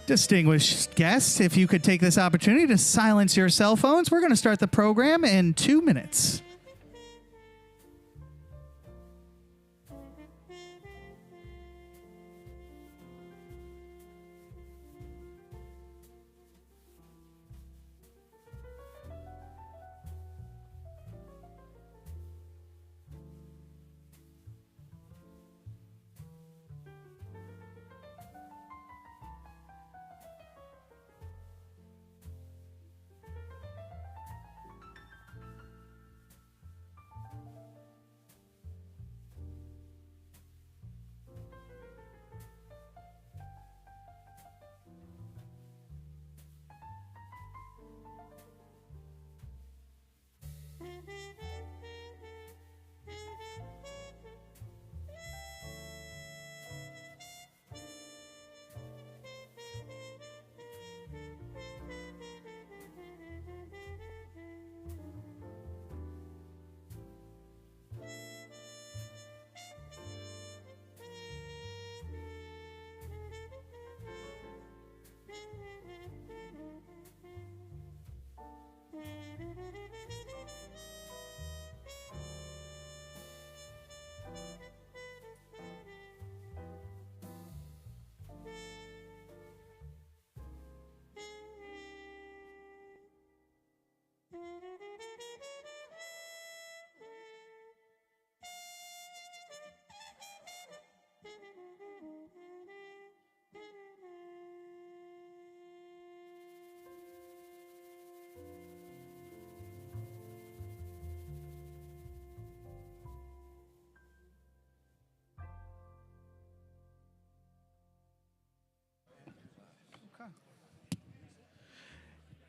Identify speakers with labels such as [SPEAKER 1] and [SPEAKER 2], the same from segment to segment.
[SPEAKER 1] Distinguished guests, if you could take this opportunity to silence your cell phones, we're going to start the program in 2 minutes.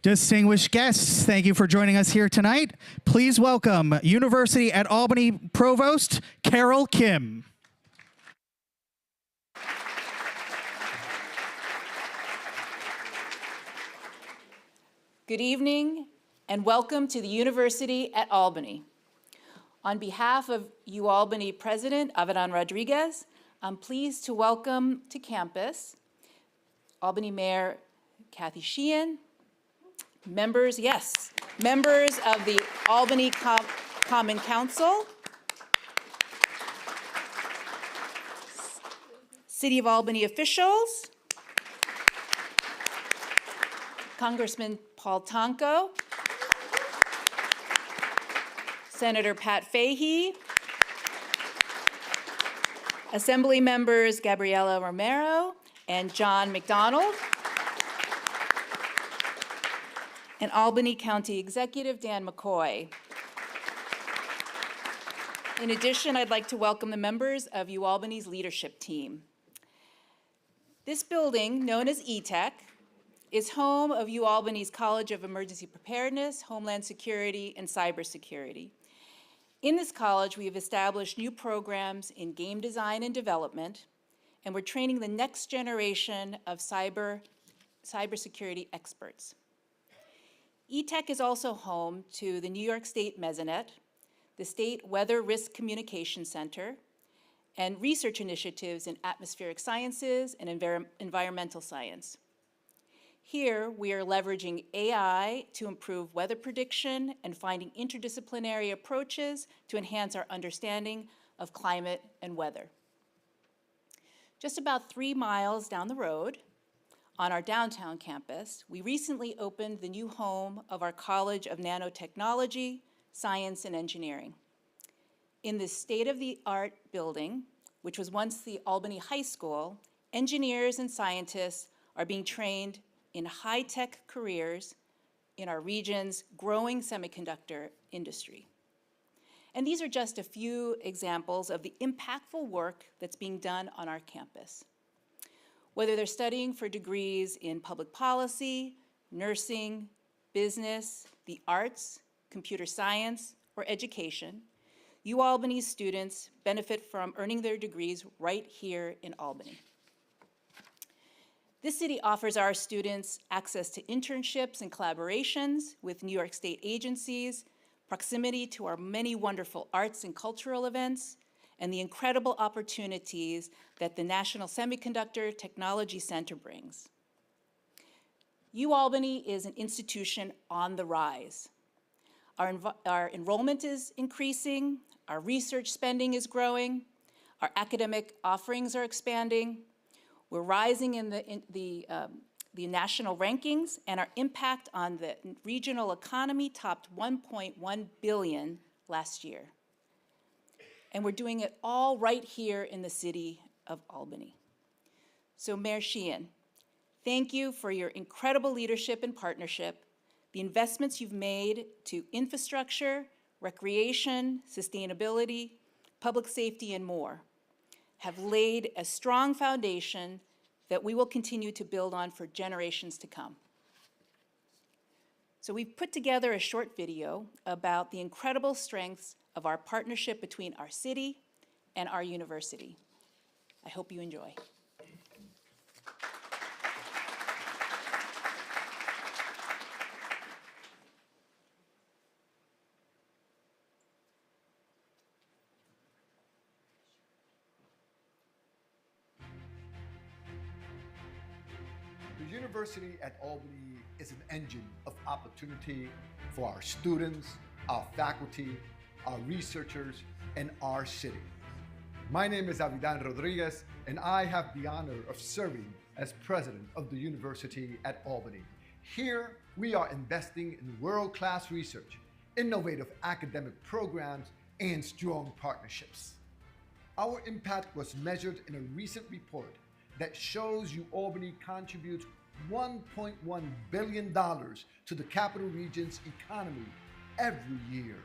[SPEAKER 1] Distinguished guests, thank you for joining us here tonight. Please welcome University at Albany Provost Carol Kim.
[SPEAKER 2] Good evening and welcome to the University at Albany. On behalf of UAlbany President Avedon Rodriguez, I'm pleased to welcome to campus Albany Mayor Kathy Sheehan, members of the Albany Common Council, City of Albany officials, Congressman Paul Tonko, Senator Pat Fahey, Assembly members Gabriela Romero and John McDonald, and Albany County Executive Dan McCoy. In addition, I'd like to welcome the members of UAlbany's leadership team. This building, known as ETech, is home of UAlbany's College of Emergency Preparedness, Homeland Security, and Cybersecurity. In this college, we have established new programs in game design and development, and we're training the next generation of cybersecurity experts. ETech is also home to the New York State Mesonet, the State Weather Risk Communication Center, and research initiatives in atmospheric sciences and environmental science. Here, we are leveraging AI to improve weather prediction and finding interdisciplinary approaches to enhance our understanding of climate and weather. Just about 3 miles down the road, on our downtown campus, we recently opened the new home of our College of Nanotechnology, Science, and Engineering. In this state-of-the-art building, which was once the Albany High School, engineers and scientists are being trained in high-tech careers in our region's growing semiconductor industry. And these are just a few examples of the impactful work that's being done on our campus. Whether they're studying for degrees in public policy, nursing, business, the arts, computer science, or education, UAlbany's students benefit from earning their degrees right here in Albany. This city offers our students access to internships and collaborations with New York State agencies, proximity to our many wonderful arts and cultural events, and the incredible opportunities that the National Semiconductor Technology Center brings. UAlbany is an institution on the rise. Our enrollment is increasing, our research spending is growing, our academic offerings are expanding, we're rising in the national rankings, and our impact on the regional economy topped $1.1 billion last year. And we're doing it all right here in the city of Albany. So Mayor Sheehan, thank you for your incredible leadership and partnership, the investments you've made to infrastructure, recreation, sustainability, public safety, and more have laid a strong foundation that we will continue to build on for generations to come. So we've put together a short video about the incredible strengths of our partnership between our city and our university. I hope you enjoy.
[SPEAKER 3] The University at Albany is an engine of opportunity for our students, our faculty, our researchers, and our city. My name is Avidan Rodriguez, and I have the honor of serving as president of the University at Albany. Here, we are investing in world-class research, innovative academic programs, and strong partnerships. Our impact was measured in a recent report that shows UAlbany contributes $1.1 billion to the capital region's economy every year.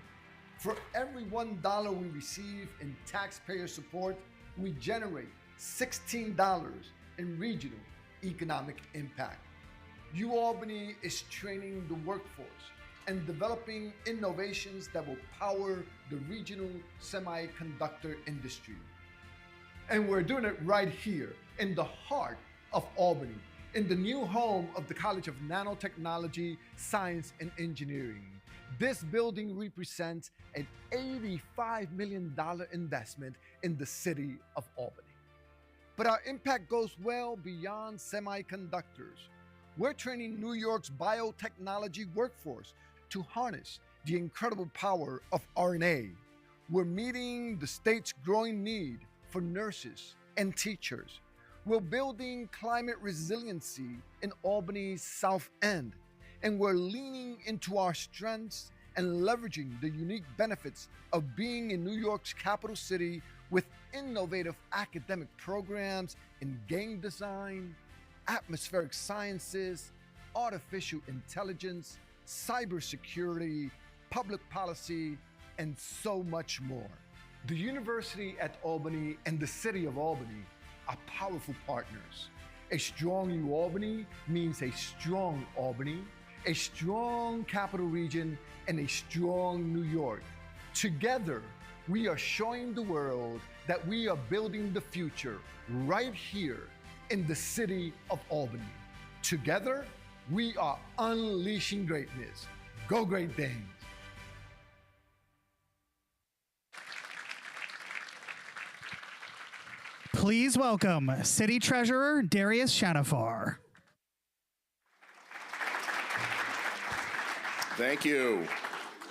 [SPEAKER 3] For every $1 we receive in taxpayer support, we generate $16 in regional economic impact. UAlbany is training the workforce and developing innovations that will power the regional semiconductor industry. And we're doing it right here in the heart of Albany, in the new home of the College of Nanotechnology, Science, and Engineering. This building represents an $85 million investment in the city of Albany. But our impact goes well beyond semiconductors. We're training New York's biotechnology workforce to harness the incredible power of RNA. We're meeting the state's growing need for nurses and teachers. We're building climate resiliency in Albany's South End, and we're leaning into our strengths and leveraging the unique benefits of being in New York's capital city with innovative academic programs in game design, atmospheric sciences, artificial intelligence, cybersecurity, public policy, and so much more. The University at Albany and the City of Albany are powerful partners. A strong UAlbany means a strong Albany, a strong capital region, and a strong New York. Together, we are showing the world that we are building the future right here in the city of Albany. Together, we are unleashing greatness. Go Great Danes!
[SPEAKER 1] Please welcome City Treasurer Darius Shanafar.
[SPEAKER 4] Thank you.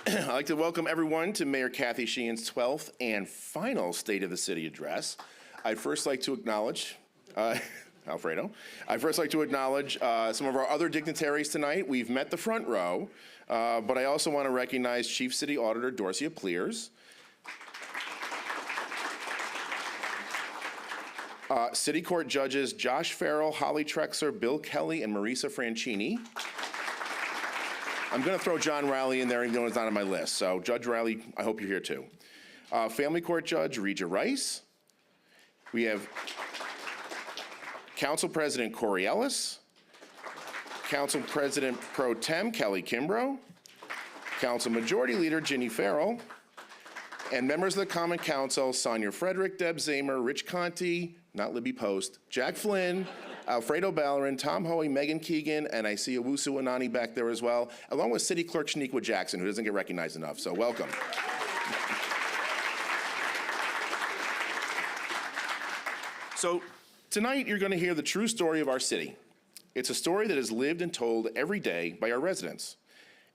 [SPEAKER 4] I'd like to welcome everyone to Mayor Kathy Sheehan's 12th and final State of the City address. I'd first like to acknowledge, Alfredo, some of our other dignitaries tonight. We've met the front row, but I also want to recognize Chief City Auditor Dorcia Pleers, City Court Judges Josh Farrell, Holly Trexler, Bill Kelly, and Marisa Franchini. I'm going to throw John Riley in there, even though it's not on my list. So Judge Riley, I hope you're here too. Family Court Judge Regia Rice. We have Council President Corey Ellis. Council President Pro Tem Kelly Kimbrough. Council Majority Leader Ginny Farrell. And members of the Common Council, Sonia Frederick, Deb Zamer, Rich Conti, not Libby Post, Jack Flynn, Alfredo Ballerin, Tom Hoey, Megan Keegan, and I see Owusu Anani back there as well, along with City Clerk Shaniqua Jackson, who doesn't get recognized enough, so welcome. So tonight you're going to hear the true story of our city. It's a story that is lived and told every day by our residents.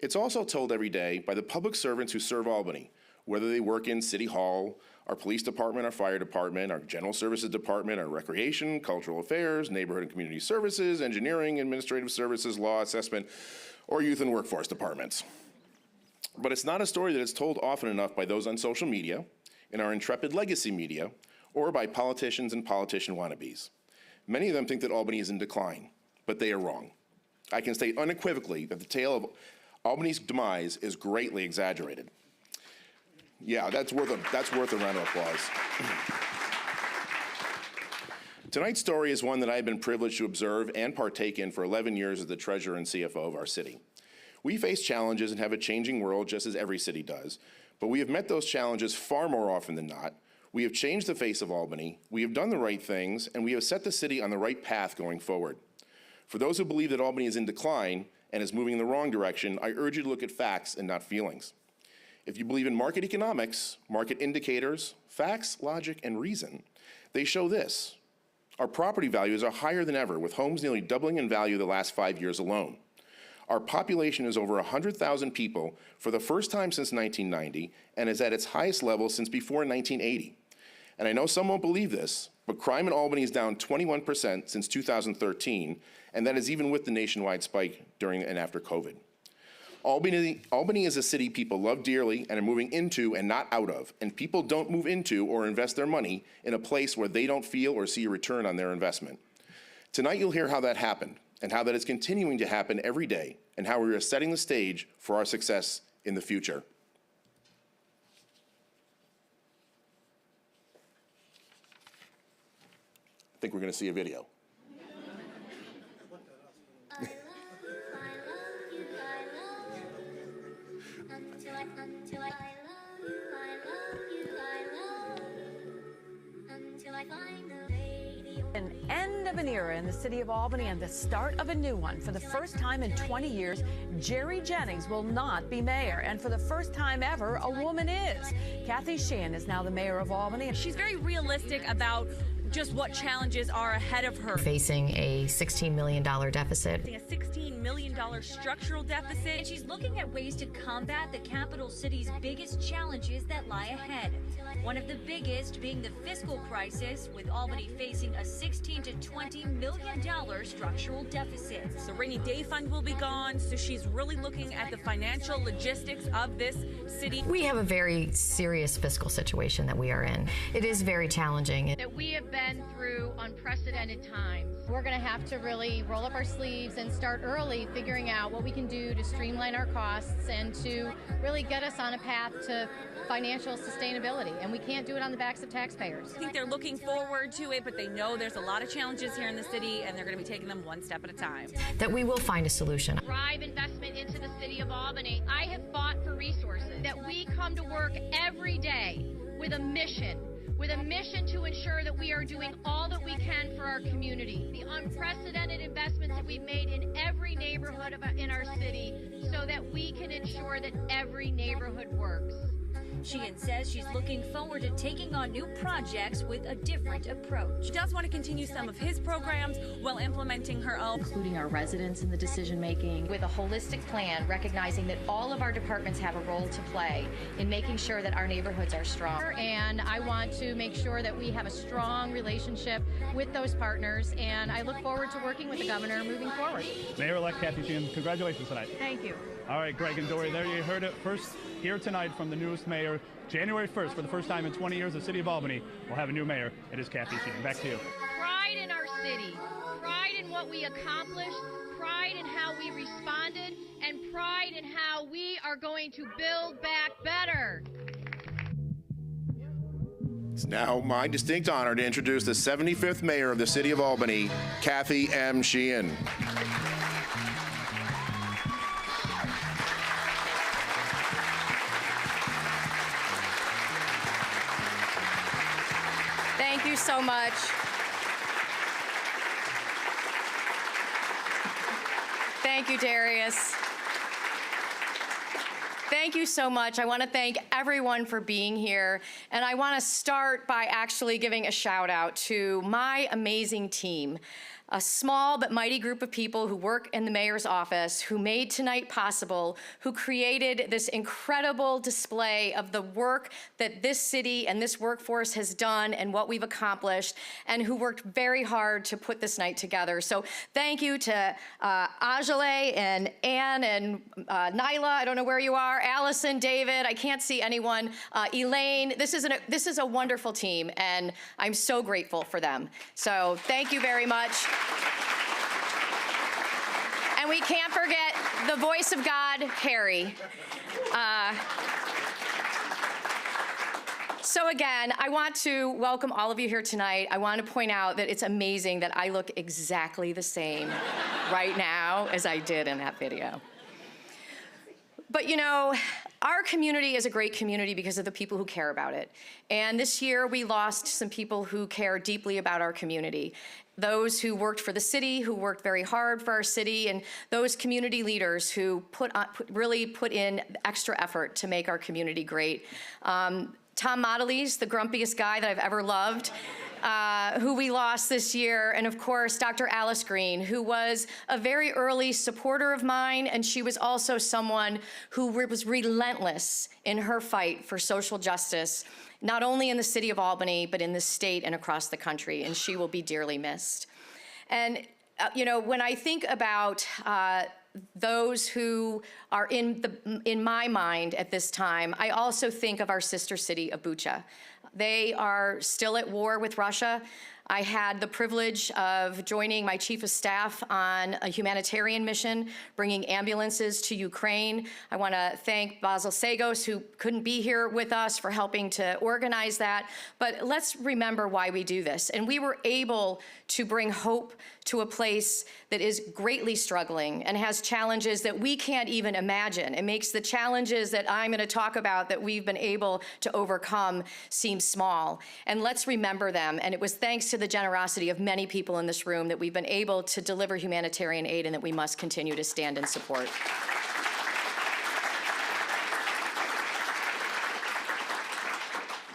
[SPEAKER 4] It's also told every day by the public servants who serve Albany, whether they work in City Hall, our police department, our fire department, our general services department, our recreation, cultural affairs, neighborhood and community services, engineering, administrative services, law assessment, or youth and workforce departments. But it's not a story that is told often enough by those on social media, in our intrepid legacy media, or by politicians and politician wannabes. Many of them think that Albany is in decline, but they are wrong. I can state unequivocally that the tale of Albany's demise is greatly exaggerated. Yeah, that's worth a round of applause. Tonight's story is one that I've been privileged to observe and partake in for 11 years as the treasurer and CFO of our city. We face challenges and have a changing world just as every city does, but we have met those challenges far more often than not. We have changed the face of Albany, we have done the right things, and we have set the city on the right path going forward. For those who believe that Albany is in decline and is moving in the wrong direction, I urge you to look at facts and not feelings. If you believe in market economics, market indicators, facts, logic, and reason, they show this. Our property values are higher than ever, with homes nearly doubling in value the last 5 years alone. Our population is over 100,000 people for the first time since 1990 and is at its highest level since before 1980. And I know some won't believe this, but crime in Albany is down 21% since 2013, and that is even with the nationwide spike during and after COVID. Albany is a city people love dearly and are moving into and not out of, and people don't move into or invest their money in a place where they don't feel or see a return on their investment. Tonight you'll hear how that happened, and how that is continuing to happen every day, and how we are setting the stage for our success in the future. I think we're going to see a video.
[SPEAKER 5] An end of an era in the city of Albany and the start of a new one. For the first time in 20 years, Jerry Jennings will not be mayor. And for the first time ever, a woman is. Kathy Sheehan is now the mayor of Albany.
[SPEAKER 6] She's very realistic about just what challenges are ahead of her.
[SPEAKER 7] Facing a $16 million deficit.
[SPEAKER 6] A $16 million structural deficit.
[SPEAKER 8] And she's looking at ways to combat the capital city's biggest challenges that lie ahead. One of the biggest being the fiscal crisis, with Albany facing a $16 to $20 million structural deficit.
[SPEAKER 6] The rainy day fund will be gone, so she's really looking at the financial logistics of this city.
[SPEAKER 7] We have a very serious fiscal situation that we are in. It is very challenging.
[SPEAKER 9] That we have been through unprecedented times. We're going to have to really roll up our sleeves and start early figuring out what we can do to streamline our costs and to really get us on a path to financial sustainability. And we can't do it on the backs of taxpayers.
[SPEAKER 6] I think they're looking forward to it, but they know there's a lot of challenges here in the city, and they're going to be taking them one step at a time.
[SPEAKER 7] That we will find a solution.
[SPEAKER 9] Drive investment into the city of Albany. I have fought for resources. That we come to work every day with a mission to ensure that we are doing all that we can for our community. The unprecedented investments that we've made in every neighborhood in our city so that we can ensure that every neighborhood works.
[SPEAKER 8] Sheehan says she's looking forward to taking on new projects with a different approach.
[SPEAKER 6] She does want to continue some of his programs while implementing her own.
[SPEAKER 10] Including our residents in the decision making.
[SPEAKER 11] With a holistic plan, recognizing that all of our departments have a role to play in making sure that our neighborhoods are strong.
[SPEAKER 9] And I want to make sure that we have a strong relationship with those partners, and I look forward to working with the governor moving forward.
[SPEAKER 12] Mayor-elect Kathy Sheehan, congratulations tonight.
[SPEAKER 9] Thank you.
[SPEAKER 12] All right, Greg and Dory, there you heard it first here tonight from the newest mayor. January 1st, for the first time in 20 years, the city of Albany will have a new mayor. It is Kathy Sheehan. Back to you.
[SPEAKER 9] Pride in our city, pride in what we accomplished, pride in how we responded, and pride in how we are going to build back better.
[SPEAKER 4] It's now my distinct honor to introduce the 75th mayor of the city of Albany, Kathy M. Sheehan.
[SPEAKER 11] Thank you so much. Thank you, Darius. Thank you so much. I want to thank everyone for being here. And I want to start by actually giving a shout out to my amazing team. a small but mighty group of people who work in the mayor's office, who made tonight possible, who created this incredible display of the work that this city and this workforce has done and what we've accomplished, and who worked very hard to put this night together. So thank you to Ajale and Ann and Nyla, I don't know where you are, Allison, David, I can't see anyone, Elaine. This is a wonderful team, and I'm so grateful for them. So thank you very much. And we can't forget the voice of God, Harry. So again, I want to welcome all of you here tonight. I want to point out that it's amazing that I look exactly the same right now as I did in that video. But you know, our community is a great community because of the people who care about it. And this year we lost some people who care deeply about our community. Those who worked for the city, who worked very hard for our city, and those community leaders who really put in extra effort to make our community great. Tom Modeles, the grumpiest guy that I've ever loved, who we lost this year, and of course, Dr. Alice Green, who was a very early supporter of mine, and she was also someone who was relentless in her fight for social justice, not only in the city of Albany, but in the state and across the country, and she will be dearly missed. And you know, when I think about those who are in my mind at this time, I also think of our sister city of Bucha. They are still at war with Russia. I had the privilege of joining my chief of staff on a humanitarian mission, bringing ambulances to Ukraine. I want to thank Basil Sagos, who couldn't be here with us, for helping to organize that. But let's remember why we do this. And we were able to bring hope to a place that is greatly struggling and has challenges that we can't even imagine. It makes the challenges that I'm going to talk about that we've been able to overcome seem small. And let's remember them. And it was thanks to the generosity of many people in this room that we've been able to deliver humanitarian aid, and that we must continue to stand and support.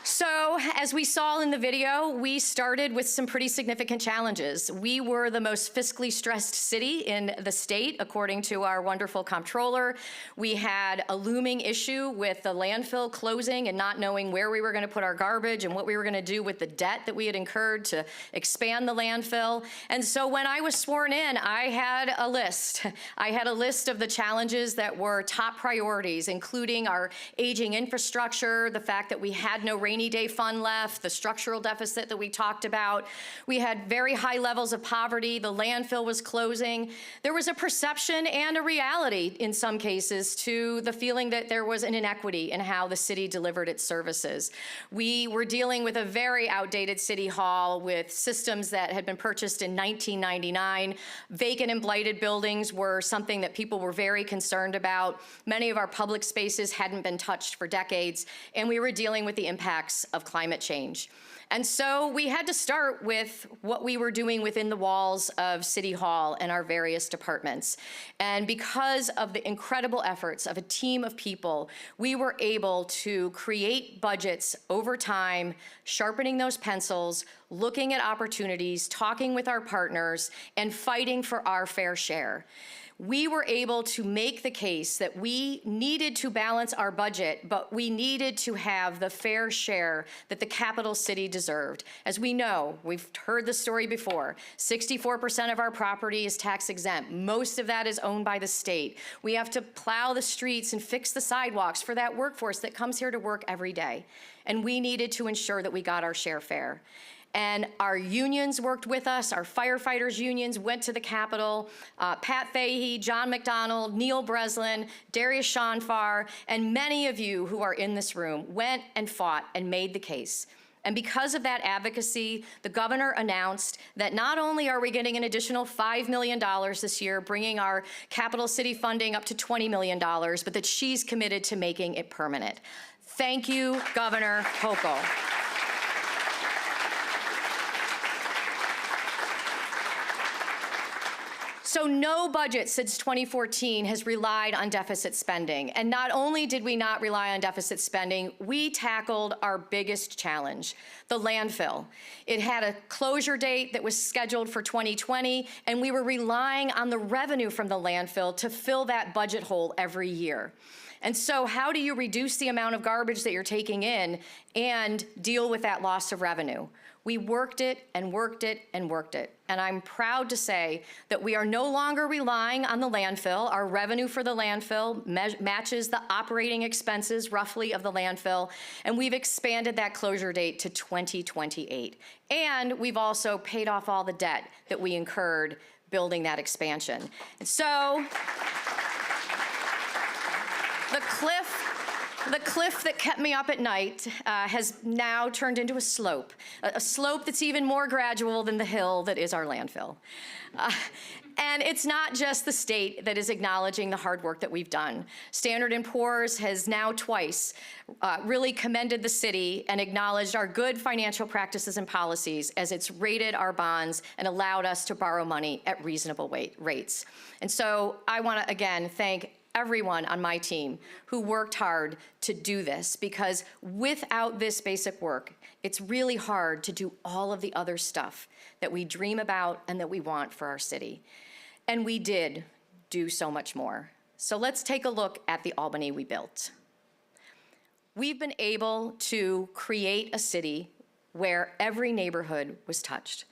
[SPEAKER 11] So, as we saw in the video, we started with some pretty significant challenges. We were the most fiscally stressed city in the state, according to our wonderful comptroller. We had a looming issue with the landfill closing and not knowing where we were going to put our garbage and what we were going to do with the debt that we had incurred to expand the landfill. And so when I was sworn in, I had a list. I had a list of the challenges that were top priorities, including our aging infrastructure, the fact that we had no rainy day fund left, the structural deficit that we talked about. We had very high levels of poverty. The landfill was closing. There was a perception and a reality in some cases to the feeling that there was an inequity in how the city delivered its services. We were dealing with a very outdated city hall with systems that had been purchased in 1999. Vacant and blighted buildings were something that people were very concerned about. Many of our public spaces hadn't been touched for decades, and we were dealing with the impacts of climate change. And so we had to start with what we were doing within the walls of City Hall and our various departments. And because of the incredible efforts of a team of people, we were able to create budgets over time, sharpening those pencils, looking at opportunities, talking with our partners, and fighting for our fair share. We were able to make the case that we needed to balance our budget, but we needed to have the fair share that the capital city deserved. As we know, we've heard the story before, 64% of our property is tax exempt. Most of that is owned by the state. We have to plow the streets and fix the sidewalks for that workforce that comes here to work every day. And we needed to ensure that we got our share fair. And our unions worked with us. Our firefighters unions went to the Capitol. Pat Fahey, John McDonald, Neil Breslin, Darius Shanfar, and many of you who are in this room went and fought and made the case. And because of that advocacy, the governor announced that not only are we getting an additional $5 million this year, bringing our capital city funding up to $20 million, but that she's committed to making it permanent. Thank you, Governor Hochul. So no budget since 2014 has relied on deficit spending. And not only did we not rely on deficit spending, we tackled our biggest challenge, the landfill. It had a closure date that was scheduled for 2020, and we were relying on the revenue from the landfill to fill that budget hole every year. And so how do you reduce the amount of garbage that you're taking in and deal with that loss of revenue? We worked it and worked it and worked it. And I'm proud to say that we are no longer relying on the landfill. Our revenue for the landfill matches the operating expenses roughly of the landfill. And we've expanded that closure date to 2028. And we've also paid off all the debt that we incurred building that expansion. And so the cliff that kept me up at night has now turned into a slope that's even more gradual than the hill that is our landfill. And it's not just the state that is acknowledging the hard work that we've done. Standard & Poor's has now twice really commended the city and acknowledged our good financial practices and policies as it's rated our bonds and allowed us to borrow money at reasonable rates. And so I want to, again, thank everyone on my team who worked hard to do this, because without this basic work, it's really hard to do all of the other stuff that we dream about and that we want for our city. And we did do so much more. So let's take a look at the Albany we built. We've been able to create a city where every neighborhood was touched.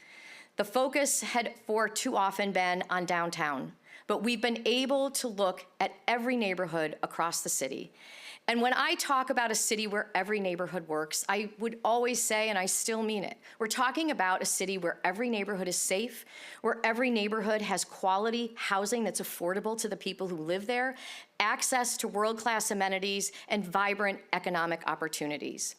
[SPEAKER 11] The focus had for too often been on downtown, but we've been able to look at every neighborhood across the city. And when I talk about a city where every neighborhood works, I would always say, and I still mean it, we're talking about a city where every neighborhood is safe, where every neighborhood has quality housing that's affordable to the people who live there, access to world-class amenities, and vibrant economic opportunities.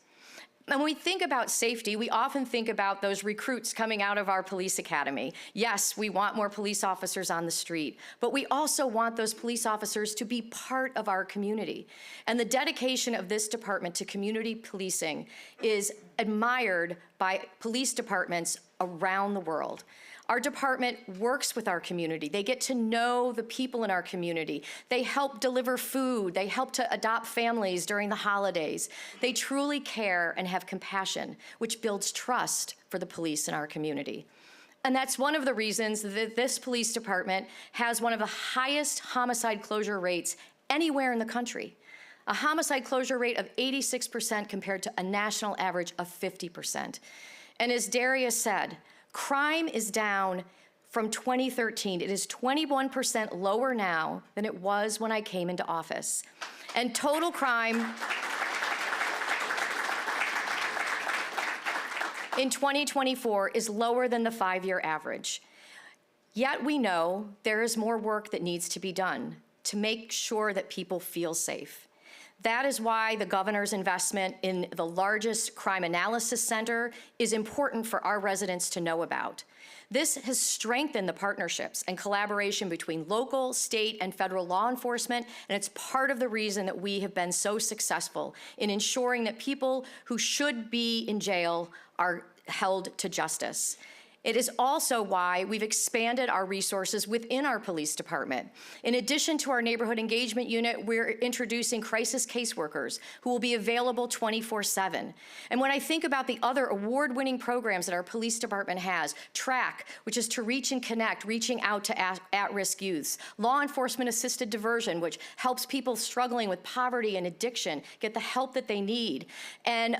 [SPEAKER 11] And when we think about safety, we often think about those recruits coming out of our police academy. Yes, we want more police officers on the street, but we also want those police officers to be part of our community. And the dedication of this department to community policing is admired by police departments around the world. Our department works with our community. They get to know the people in our community. They help deliver food. They help to adopt families during the holidays. They truly care and have compassion, which builds trust for the police in our community. And that's one of the reasons that this police department has one of the highest homicide closure rates anywhere in the country. A homicide closure rate of 86% compared to a national average of 50%. And as Darius said, crime is down from 2013. It is 21% lower now than it was when I came into office. And total crime in 2024 is lower than the 5-year average. Yet we know there is more work that needs to be done to make sure that people feel safe. That is why the governor's investment in the largest crime analysis center is important for our residents to know about. This has strengthened the partnerships and collaboration between local, state, and federal law enforcement, and it's part of the reason that we have been so successful in ensuring that people who should be in jail are held to justice. It is also why we've expanded our resources within our police department. In addition to our neighborhood engagement unit, we're introducing crisis caseworkers who will be available 24/7. And when I think about the other award-winning programs that our police department has, TRACK, which is to reach and connect, reaching out to at-risk youths, law enforcement assisted diversion, which helps people struggling with poverty and addiction get the help that they need. And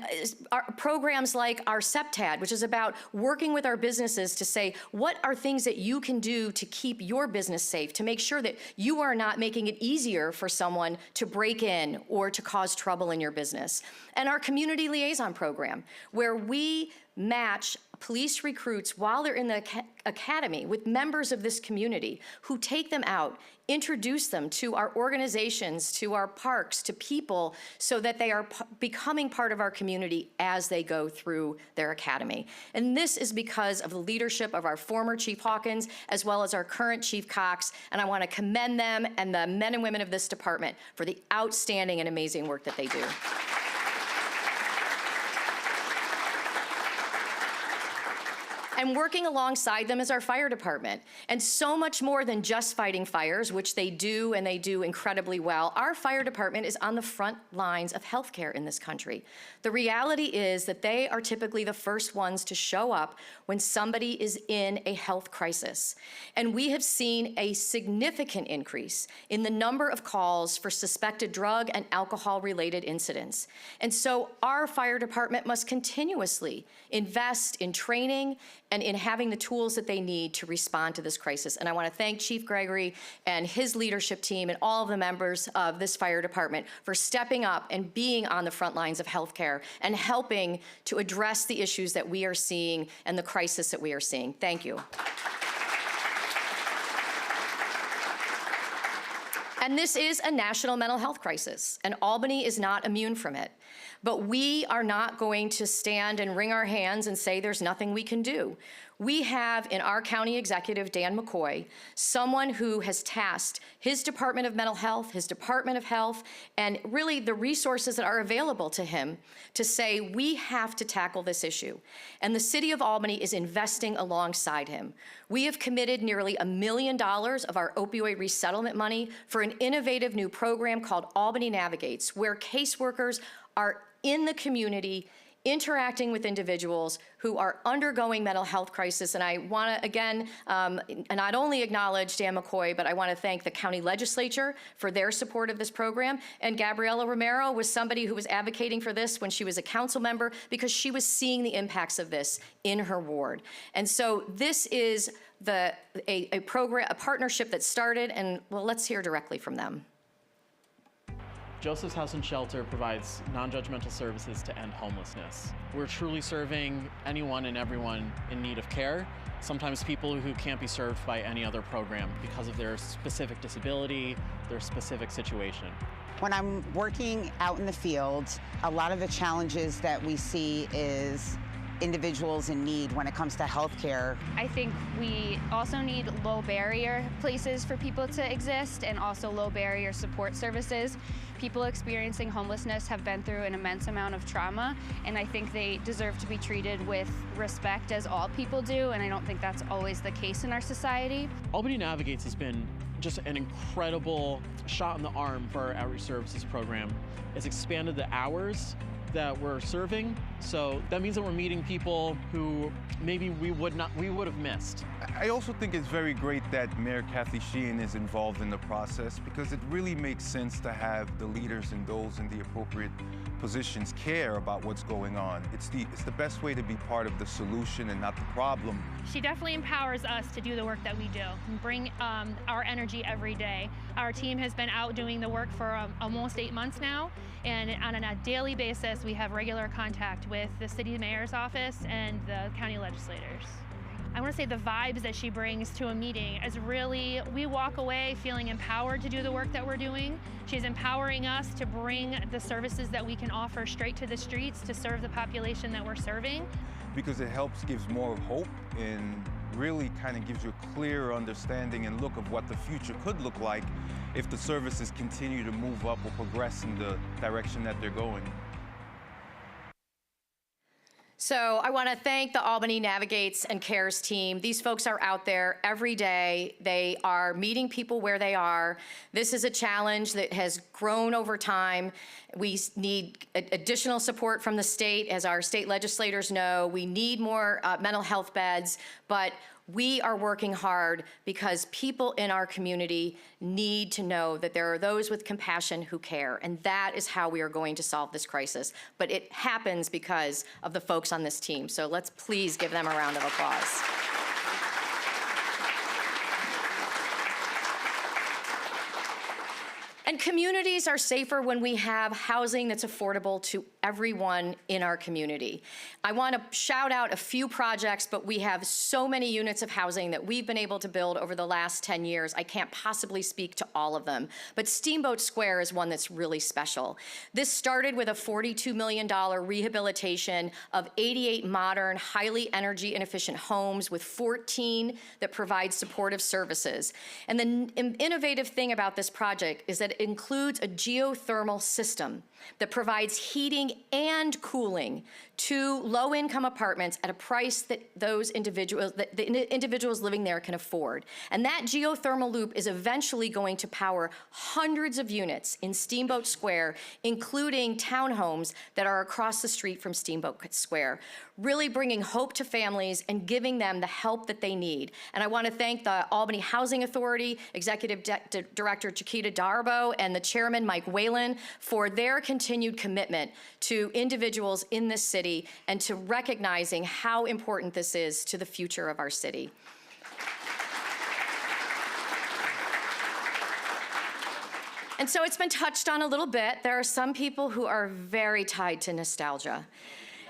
[SPEAKER 11] our programs like our CEPTAD, which is about working with our businesses to say, what are things that you can do to keep your business safe, to make sure that you are not making it easier for someone to break in or to cause trouble in your business. And our community liaison program, where we match police recruits while they're in the academy with members of this community who take them out, introduce them to our organizations, to our parks, to people, so that they are becoming part of our community as they go through their academy. And this is because of the leadership of our former Chief Hawkins, as well as our current Chief Cox, and I want to commend them and the men and women of this department for the outstanding and amazing work that they do. And working alongside them is our fire department. And so much more than just fighting fires, which they do, and they do incredibly well. Our fire department is on the front lines of healthcare in this country. The reality is that they are typically the first ones to show up when somebody is in a health crisis. And we have seen a significant increase in the number of calls for suspected drug and alcohol-related incidents. And so our fire department must continuously invest in training and in having the tools that they need to respond to this crisis. And I want to thank Chief Gregory and his leadership team and all of the members of this fire department for stepping up and being on the front lines of healthcare and helping to address the issues that we are seeing and the crisis that we are seeing. Thank you. And this is a national mental health crisis, and Albany is not immune from it. But we are not going to stand and wring our hands and say there's nothing we can do. We have in our county executive, Dan McCoy, someone who has tasked his Department of Mental Health, his Department of Health, and really the resources that are available to him to say we have to tackle this issue. And the City of Albany is investing alongside him. We have committed nearly $1 million of our opioid resettlement money for an innovative new program called Albany Navigates, where caseworkers are in the community interacting with individuals who are undergoing mental health crisis. And I want to, again, not only acknowledge Dan McCoy, but I want to thank the county legislature for their support of this program. And Gabriela Romero was somebody who was advocating for this when she was a council member because she was seeing the impacts of this in her ward. And so this is a partnership that started, and well, let's hear directly from them.
[SPEAKER 13] Joseph's House and Shelter provides non-judgmental services to end homelessness. We're truly serving anyone and everyone in need of care, sometimes people who can't be served by any other program because of their specific disability, their specific situation.
[SPEAKER 14] When I'm working out in the field, a lot of the challenges that we see is individuals in need when it comes to healthcare.
[SPEAKER 15] I think we also need low barrier places for people to exist and also low barrier support services. People experiencing homelessness have been through an immense amount of trauma, and I think they deserve to be treated with respect as all people do, and I don't think that's always the case in our society.
[SPEAKER 13] Albany Navigates has been just an incredible shot in the arm for our outreach services program. It's expanded the hours that we're serving, so that means that we're meeting people who maybe we would have missed.
[SPEAKER 16] I also think it's very great that Mayor Kathy Sheehan is involved in the process because it really makes sense to have the leaders and those in the appropriate positions care about what's going on. It's the best way to be part of the solution and not the problem.
[SPEAKER 17] She definitely empowers us to do the work that we do and bring our energy every day. Our team has been out doing the work for almost 8 months now, and on a daily basis we have regular contact with the city mayor's office and the county legislators. I want to say the vibes that she brings to a meeting is really, we walk away feeling empowered to do the work that we're doing. She's empowering us to bring the services that we can offer straight to the streets to serve the population that we're serving.
[SPEAKER 16] Because it helps, gives more hope, and really kind of gives you a clear understanding and look of what the future could look like if the services continue to move up or progress in the direction that they're going.
[SPEAKER 11] So I want to thank the Albany Navigates and Cares team. These folks are out there every day. They are meeting people where they are. This is a challenge that has grown over time. We need additional support from the state, as our state legislators know. We need more mental health beds, but we are working hard because people in our community need to know that there are those with compassion who care, and that is how we are going to solve this crisis. But it happens because of the folks on this team, so let's please give them a round of applause. And communities are safer when we have housing that's affordable to everyone in our community. I want to shout out a few projects, but we have so many units of housing that we've been able to build over the last 10 years. I can't possibly speak to all of them, but Steamboat Square is one that's really special. This started with a $42 million rehabilitation of 88 modern, highly energy inefficient homes with 14 that provide supportive services. And the innovative thing about this project is that it includes a geothermal system that provides heating heating and cooling to low-income apartments at a price that those individuals, that the individuals living there can afford. And that geothermal loop is eventually going to power hundreds of units in Steamboat Square, including townhomes that are across the street from Steamboat Square, really bringing hope to families and giving them the help that they need. And I want to thank the Albany Housing Authority, Executive Director Chiquita Darbo, and the Chairman Mike Whalen for their continued commitment to individuals in this city and to recognizing how important this is to the future of our city. And so it's been touched on a little bit. There are some people who are very tied to nostalgia,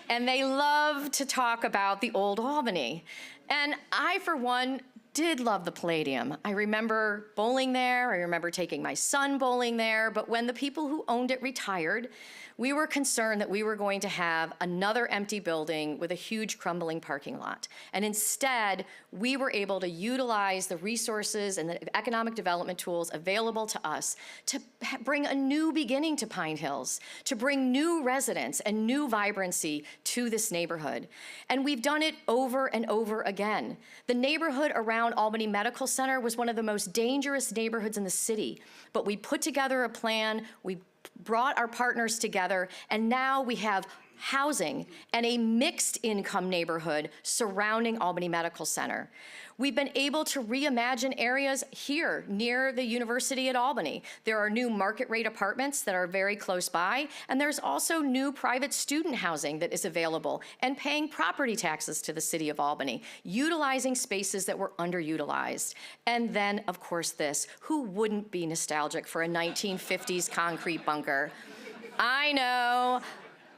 [SPEAKER 11] and they love to talk about the old Albany. And I, for one, did love the Palladium. I remember bowling there. I remember taking my son bowling there. But when the people who owned it retired, we were concerned that we were going to have another empty building with a huge crumbling parking lot. And instead, we were able to utilize the resources and the economic development tools available to us to bring a new beginning to Pine Hills, to bring new residents and new vibrancy to this neighborhood. And we've done it over and over again. The neighborhood around Albany Medical Center was one of the most dangerous neighborhoods in the city, but we put together a plan, we brought our partners together, and now we have housing and a mixed income neighborhood surrounding Albany Medical Center. We've been able to reimagine areas here near the University at Albany. There are new market rate apartments that are very close by, and there's also new private student housing that is available and paying property taxes to the city of Albany, utilizing spaces that were underutilized. And then, of course, this, who wouldn't be nostalgic for a 1950s concrete bunker? I know.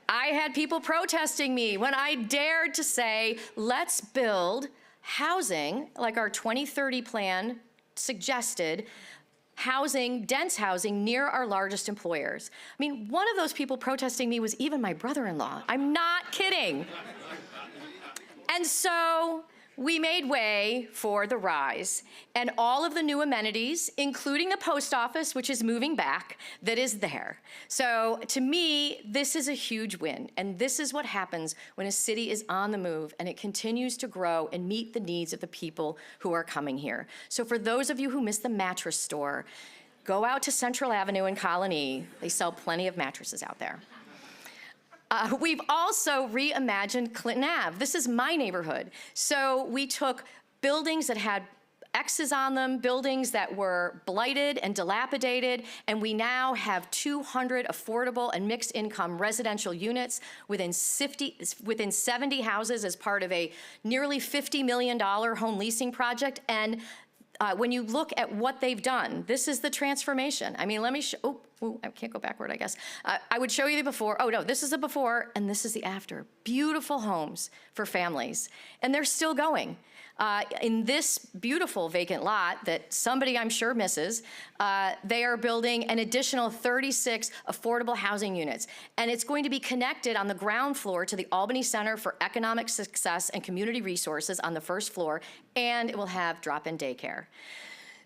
[SPEAKER 11] I had people protesting me when I dared to say, let's build housing, like our 2030 plan suggested, housing, dense housing near our largest employers. I mean, one of those people protesting me was even my brother-in-law. I'm not kidding. And so we made way for the rise and all of the new amenities, including the post office, which is moving back, that is there. So to me, this is a huge win. And this is what happens when a city is on the move and it continues to grow and meet the needs of the people who are coming here. So for those of you who missed the mattress store, go out to Central Avenue in Colony. They sell plenty of mattresses out there. We've also reimagined Clinton Ave. This is my neighborhood. So we took buildings that had X's on them, buildings that were blighted and dilapidated, and we now have 200 affordable and mixed income residential units within 70 houses as part of a nearly $50 million home leasing project. And when you look at what they've done, this is the transformation. I mean, let me show, I can't go backward, I guess. I would show you the before. Oh no, this is the before and this is the after. Beautiful homes for families, and they're still going. In this beautiful vacant lot that somebody I'm sure misses, they are building an additional 36 affordable housing units. And it's going to be connected on the ground floor to the Albany Center for Economic Success and Community Resources on the first floor, and it will have drop-in daycare.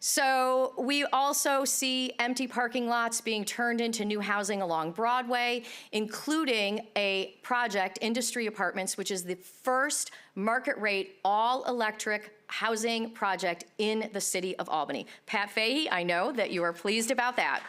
[SPEAKER 11] So we also see empty parking lots being turned into new housing along Broadway, including a project, Industry Apartments, which is the first market rate all-electric housing project in the city of Albany. Pat Fahey, I know that you are pleased about that.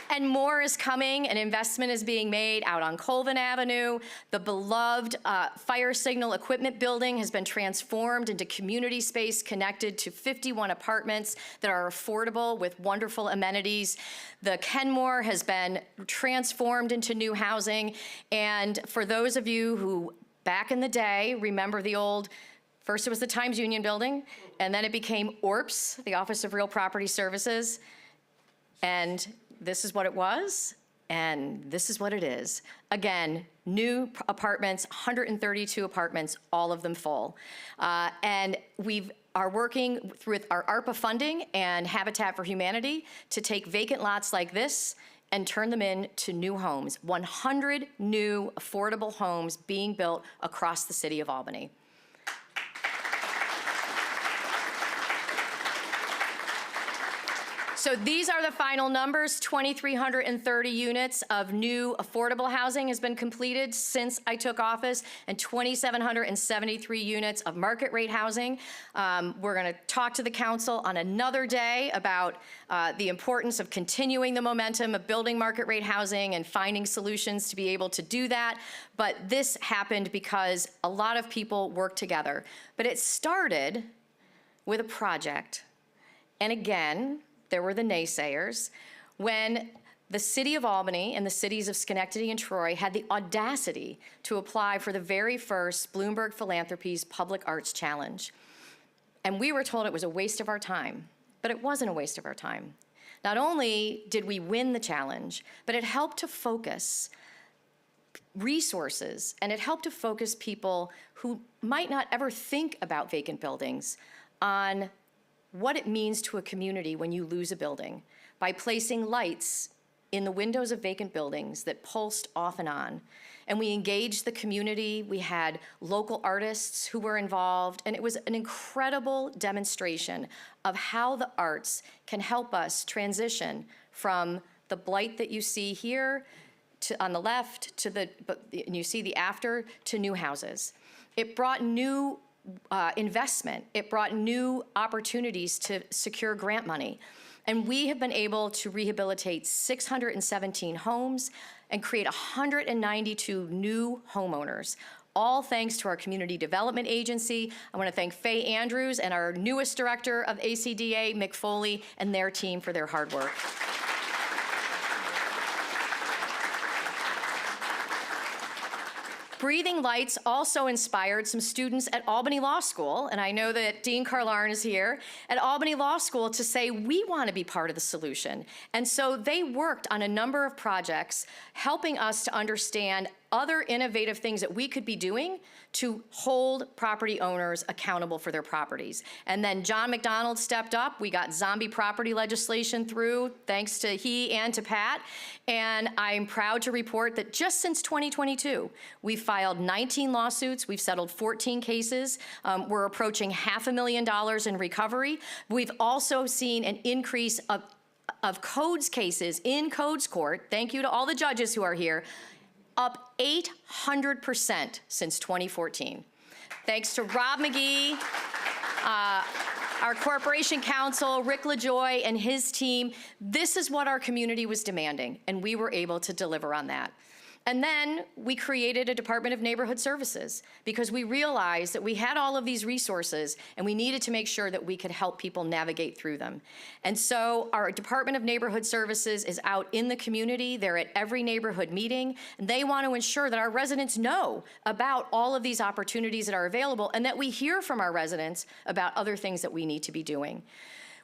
[SPEAKER 11] And more is coming. An investment is being made out on Colvin Avenue. The beloved fire signal equipment building has been transformed into community space connected to 51 apartments that are affordable with wonderful amenities. The Kenmore has been transformed into new housing. And for those of you who back in the day remember the old, first it was the Times Union building, and then it became ORPS, the Office of Real Property Services. And this is what it was, and this is what it is. Again, new apartments, 132 apartments, all of them full. And we are working with our ARPA funding and Habitat for Humanity to take vacant lots like this and turn them into new homes. 100 new affordable homes being built across the city of Albany. So these are the final numbers. 2,330 units of new affordable housing has been completed since I took office, and 2,773 units of market rate housing. We're going to talk to the council on another day about the importance of continuing the momentum of building market rate housing and finding solutions to be able to do that. But this happened because a lot of people worked together. But it started with a project. And again, there were the naysayers, when the city of Albany and the cities of Schenectady and Troy had the audacity to apply for the very first Bloomberg Philanthropies Public Arts Challenge. And we were told it was a waste of our time, but it wasn't a waste of our time. Not only did we win the challenge, but it helped to focus resources, and it helped to focus people who might not ever think about vacant buildings on what it means to a community when you lose a building by placing lights in the windows of vacant buildings that pulsed off and on. And we engaged the community. We had local artists who were involved, and it was an incredible demonstration of how the arts can help us transition from the blight that you see here on the left to and you see the after, to new houses. It brought new investment. It brought new opportunities to secure grant money. And we have been able to rehabilitate 617 homes and create 192 new homeowners, all thanks to our community development agency. I want to thank Faye Andrews and our newest director of ACDA, Mick Foley, and their team for their hard work. Breathing Lights also inspired some students at Albany Law School, and I know that Dean Carlarn is here, at Albany Law School to say we want to be part of the solution. And so they worked on a number of projects helping us to understand other innovative things that we could be doing to hold property owners accountable for their properties. And then John McDonald stepped up. We got zombie property legislation through, thanks to he and to Pat. And I'm proud to report that just since 2022, we've filed 19 lawsuits. We've settled 14 cases. We're approaching $500,000 in recovery. We've also seen an increase of codes cases in codes court. Thank you to all the judges who are here. Up 800% since 2014. Thanks to Rob McGee, our corporation counsel, Rick LaJoy, and his team. This is what our community was demanding, and we were able to deliver on that. And then we created a Department of Neighborhood Services because we realized that we had all of these resources and we needed to make sure that we could help people navigate through them. And so our Department of Neighborhood Services is out in the community. They're at every neighborhood meeting, and they want to ensure that our residents know about all of these opportunities that are available and that we hear from our residents about other things that we need to be doing.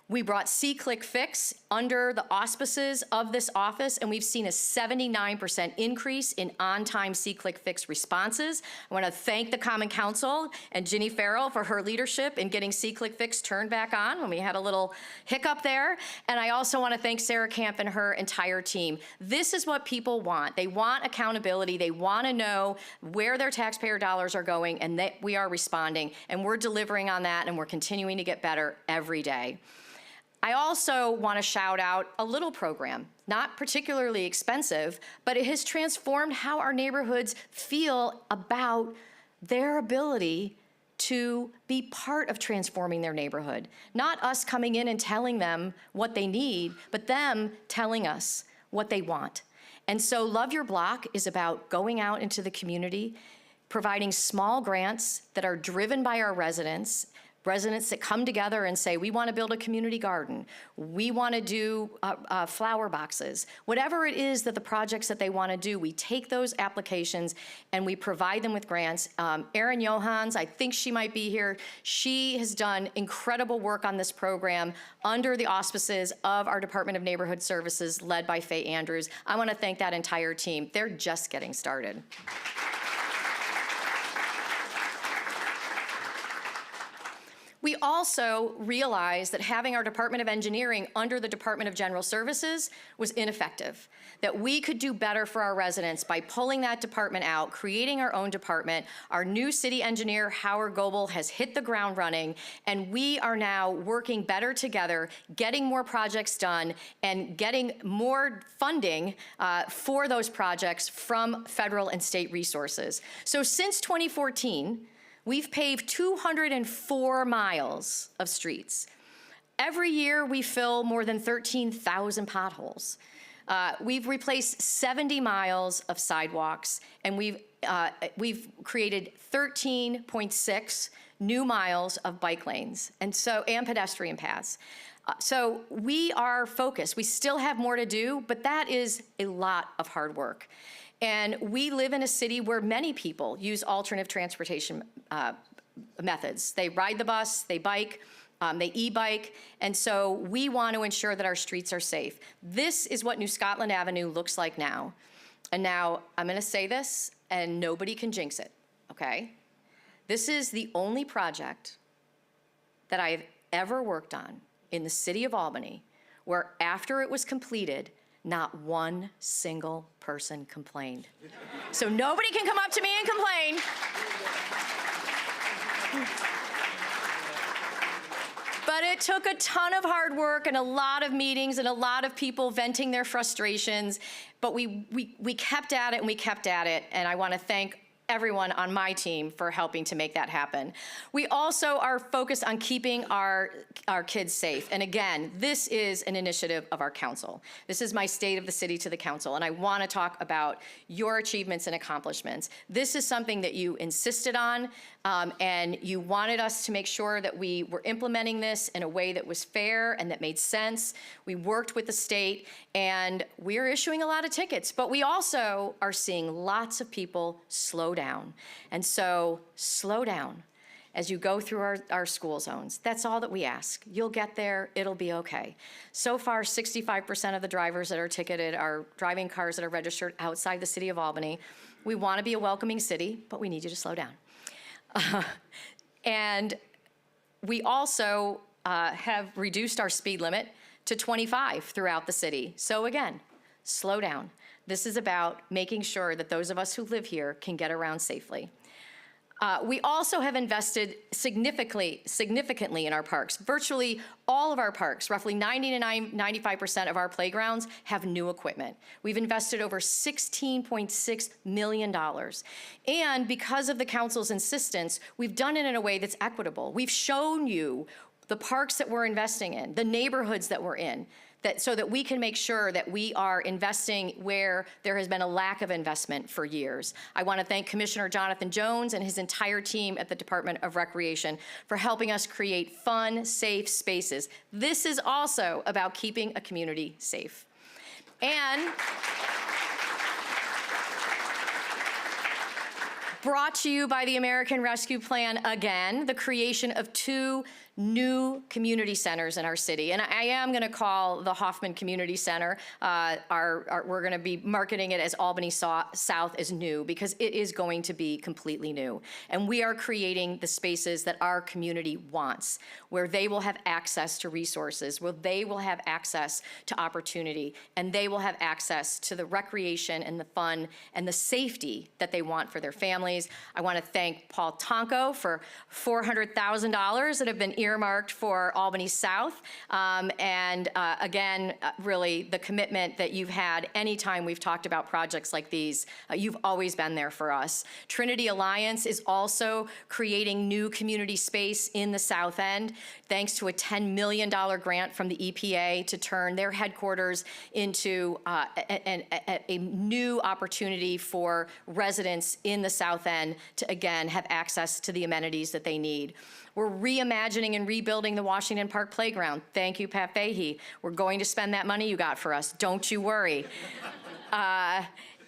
[SPEAKER 11] We brought C-Click Fix under the auspices of this office, and we've seen a 79% increase in on-time C-Click Fix responses. I want to thank the Common Council and Ginny Farrell for her leadership in getting C-Click Fix turned back on when we had a little hiccup there. And I also want to thank Sarah Camp and her entire team. This is what people want. They want accountability. They want to know where their taxpayer dollars are going, and that we are responding. And we're delivering on that, and we're continuing to get better every day. I also want to shout out a little program, not particularly expensive, but it has transformed how our neighborhoods feel about their ability to be part of transforming their neighborhood. Not us coming in and telling them what they need, but them telling us what they want. And so Love Your Block is about going out into the community, providing small grants that are driven by our residents that come together and say, we want to build a community garden, we want to do flower boxes. Whatever it is that the projects that they want to do, we take those applications and we provide them with grants. Erin Johans, I think she might be here, she has done incredible work on this program under the auspices of our Department of Neighborhood Services led by Faye Andrews. I want to thank that entire team. They're just getting started. We also realized that having our Department of Engineering under the Department of General Services was ineffective, that we could do better for our residents by pulling that department out, creating our own department. Our new city engineer, Howard Goebel, has hit the ground running, and we are now working better together, getting more projects done, and getting more funding for those projects from federal and state resources. So since 2014, we've paved 204 miles of streets. Every year, we fill more than 13,000 potholes. We've replaced 70 miles of sidewalks, and we've created 13.6 new miles of bike lanes and pedestrian paths. So we are focused. We still have more to do, but that is a lot of hard work. And we live in a city where many people use alternative transportation methods. They ride the bus, they bike, they e-bike, and so we want to ensure that our streets are safe. This is what New Scotland Avenue looks like now. And now I'm going to say this, and nobody can jinx it, okay? This is the only project that I've ever worked on in the city of Albany where after it was completed, not one single person complained. So nobody can come up to me and complain. But it took a ton of hard work and a lot of meetings and a lot of people venting their frustrations. But we kept at it and we kept at it. And I want to thank everyone on my team for helping to make that happen. We also are focused on keeping our kids safe. And again, this is an initiative of our council. This is my State of the City to the Council, and I want to talk about your achievements and accomplishments. This is something that you insisted on, and you wanted us to make sure that we were implementing this in a way that was fair and that made sense. We worked with the state, and we are issuing a lot of tickets, but we also are seeing lots of people slow down. And so slow down as you go through our school zones. That's all that we ask. You'll get there, it'll be okay. So far, 65% of the drivers that are ticketed are driving cars that are registered outside the city of Albany. We want to be a welcoming city, but we need you to slow down. And we also have reduced our speed limit to 25 throughout the city. So again, slow down. This is about making sure that those of us who live here can get around safely. We also have invested significantly in our parks. Virtually all of our parks, roughly 90 to 95% of our playgrounds have new equipment. We've invested over $16.6 million. And because of the council's insistence, we've done it in a way that's equitable. We've shown you the parks that we're investing in, the neighborhoods that we're in, so that we can make sure that we are investing where there has been a lack of investment for years. I want to thank Commissioner Jonathan Jones and his entire team at the Department of Recreation for helping us create fun, safe spaces. This is also about keeping a community safe. And brought to you by the American Rescue Plan again, the creation of 2 new community centers in our city. And I am going to call the Hoffman Community Center, we're going to be marketing it as Albany South as new, because it is going to be completely new. And we are creating the spaces that our community wants, where they will have access to resources, where they will have access to opportunity, and they will have access to the recreation and the fun and the safety that they want for their families. I want to thank Paul Tonko for $400,000 that have been earmarked for Albany South. Again, really the commitment that you've had anytime we've talked about projects like these, you've always been there for us. Trinity Alliance is also creating new community space in the South End, thanks to a $10 million grant from the EPA to turn their headquarters into a new opportunity for residents in the South End to, again, have access to the amenities that they need. We're reimagining and rebuilding the Washington Park Playground. Thank you, Pat Fahey. We're going to spend that money you got for us. Don't you worry.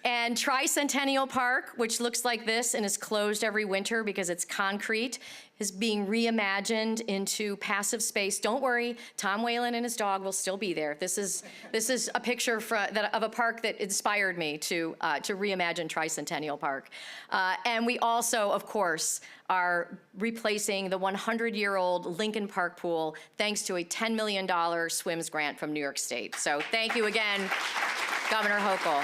[SPEAKER 11] And Tricentennial Park, which looks like this and is closed every winter because it's concrete, is being reimagined into passive space. Don't worry, Tom Whalen and his dog will still be there. This is a picture of a park that inspired me to reimagine Tricentennial Park. And we also, of course, are replacing the 100-year-old Lincoln Park pool thanks to a $10 million SWIMS grant from New York State. So thank you again, Governor Hochul.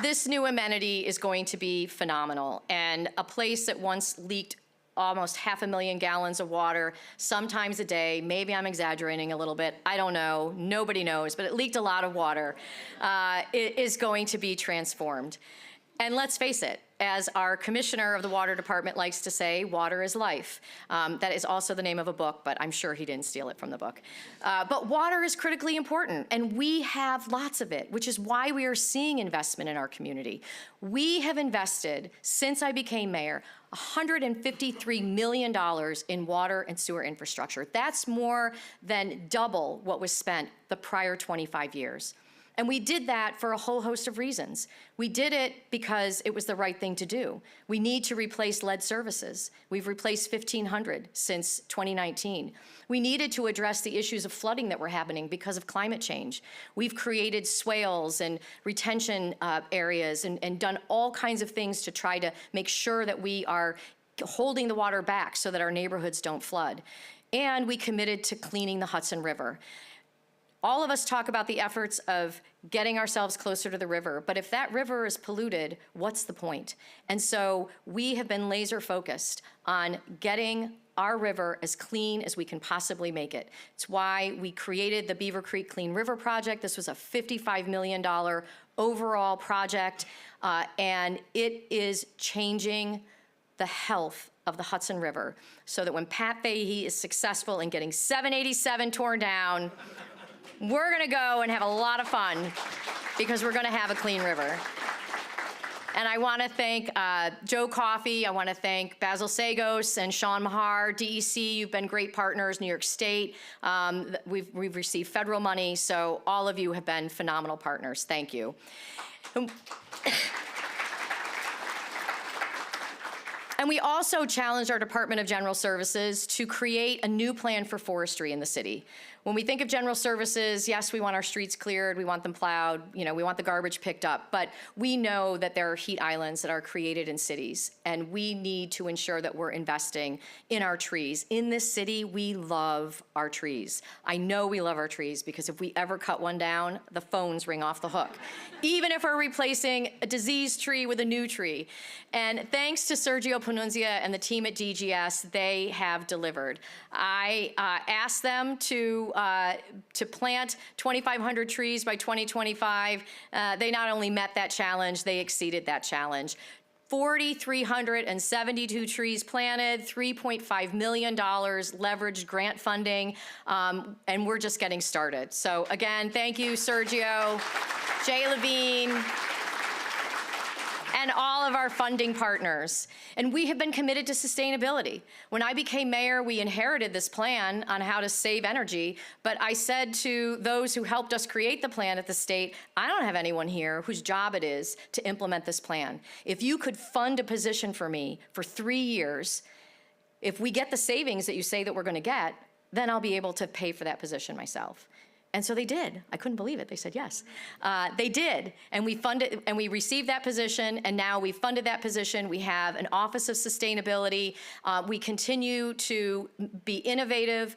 [SPEAKER 11] This new amenity is going to be phenomenal, and a place that once leaked almost 500,000 gallons of water, sometimes a day, maybe I'm exaggerating a little bit, I don't know, nobody knows, but it leaked a lot of water, it is going to be transformed. And let's face it, as our commissioner of the water department likes to say, water is life. That is also the name of a book, but I'm sure he didn't steal it from the book. But water is critically important, and we have lots of it, which is why we are seeing investment in our community. We have invested, since I became mayor, $153 million in water and sewer infrastructure. That's more than double what was spent the prior 25 years. And we did that for a whole host of reasons. We did it because it was the right thing to do. We need to replace lead services. We've replaced 1,500 since 2019. We needed to address the issues of flooding that were happening because of climate change. We've created swales and retention areas and done all kinds of things to try to make sure that we are holding the water back so that our neighborhoods don't flood. And we committed to cleaning the Hudson River. All of us talk about the efforts of getting ourselves closer to the river, but if that river is polluted, what's the point? And so we have been laser focused on getting our river as clean as we can possibly make it. It's why we created the Beaver Creek Clean River Project. This was a $55 million overall project, and it is changing the health of the Hudson River so that when Pat Fahey is successful in getting 787 torn down, we're gonna go and have a lot of fun because we're gonna have a clean river. And I wanna thank Joe Coffey, I wanna thank Basil Sagos and Sean Mahar, DEC, you've been great partners, New York State. We've received federal money, so all of you have been phenomenal partners, thank you. And we also challenged our Department of General Services to create a new plan for forestry in the city. When we think of general services, yes, we want our streets cleared, we want them plowed, we want the garbage picked up, but we know that there are heat islands that are created in cities, and we need to ensure that we're investing in our trees. In this city, we love our trees. I know we love our trees because if we ever cut one down, the phones ring off the hook, even if we're replacing a diseased tree with a new tree. And thanks to Sergio Panunzia and the team at DGS, they have delivered. I asked them to plant 2,500 trees by 2025. They not only met that challenge, they exceeded that challenge. 4,372 trees planted, $3.5 million leveraged grant funding, and we're just getting started. So again, thank you, Sergio, Jay Levine, and all of our funding partners. And we have been committed to sustainability. When I became mayor, we inherited this plan on how to save energy, but I said to those who helped us create the plan at the state, I don't have anyone here whose job it is to implement this plan. If you could fund a position for me for 3 years, if we get the savings that you say that we're gonna get, then I'll be able to pay for that position myself. And so they did. I couldn't believe it. They said yes. They did, and we funded, and we received that position, and now we funded that position. We have an Office of Sustainability. We continue to be innovative.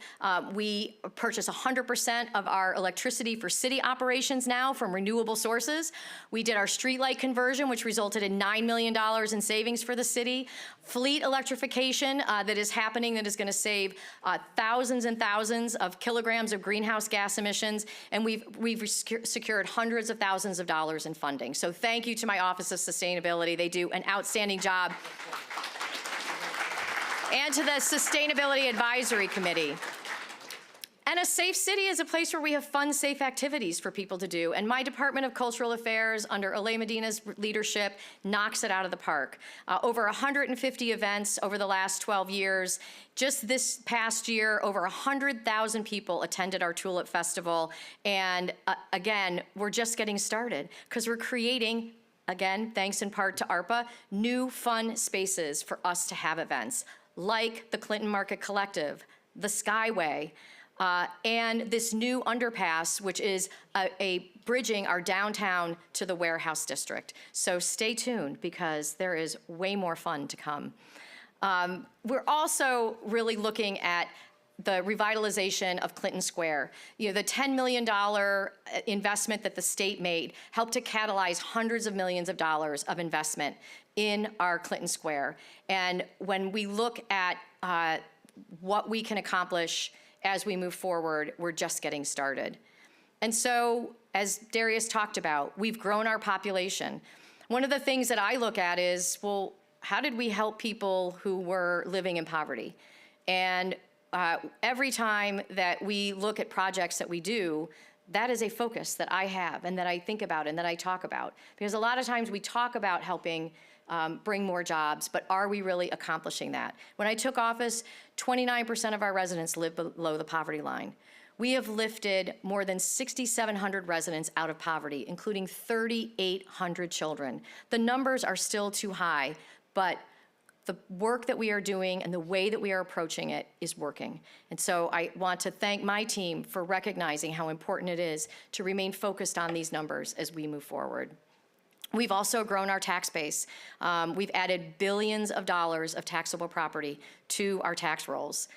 [SPEAKER 11] We purchase 100% of our electricity for city operations now from renewable sources. We did our streetlight conversion, which resulted in $9 million in savings for the city. Fleet electrification that is happening that is going to save thousands and thousands of kilograms of greenhouse gas emissions. And we've secured hundreds of thousands of dollars in funding. So thank you to my Office of Sustainability. They do an outstanding job. And to the Sustainability Advisory Committee. And a safe city is a place where we have fun, safe activities for people to do. And my Department of Cultural Affairs, under Alay Medina's leadership, knocks it out of the park. Over 150 events over the last 12 years. Just this past year, over 100,000 people attended our Tulip Festival. And again, we're just getting started because we're creating, again, thanks in part to ARPA, new fun spaces for us to have events, like the Clinton Market Collective, the Skyway, and this new underpass, which is a bridging our downtown to the warehouse district. So stay tuned because there is way more fun to come. We're also really looking at the revitalization of Clinton Square. You know, the $10 million investment that the state made helped to catalyze hundreds of millions of dollars of investment in our Clinton Square. And when we look at what we can accomplish as we move forward, we're just getting started. And so, as Darius talked about, we've grown our population. One of the things that I look at is, well, how did we help people who were living in poverty? And every time that we look at projects that we do, that is a focus that I have and that I think about and that I talk about. Because a lot of times we talk about helping bring more jobs, but are we really accomplishing that? When I took office, 29% of our residents live below the poverty line. We have lifted more than 6,700 residents out of poverty, including 3,800 children. The numbers are still too high, but the work that we are doing and the way that we are approaching it is working. And so I want to thank my team for recognizing how important it is to remain focused on these numbers as we move forward. We've also grown our tax base. We've added billions of dollars of taxable property to our tax rolls.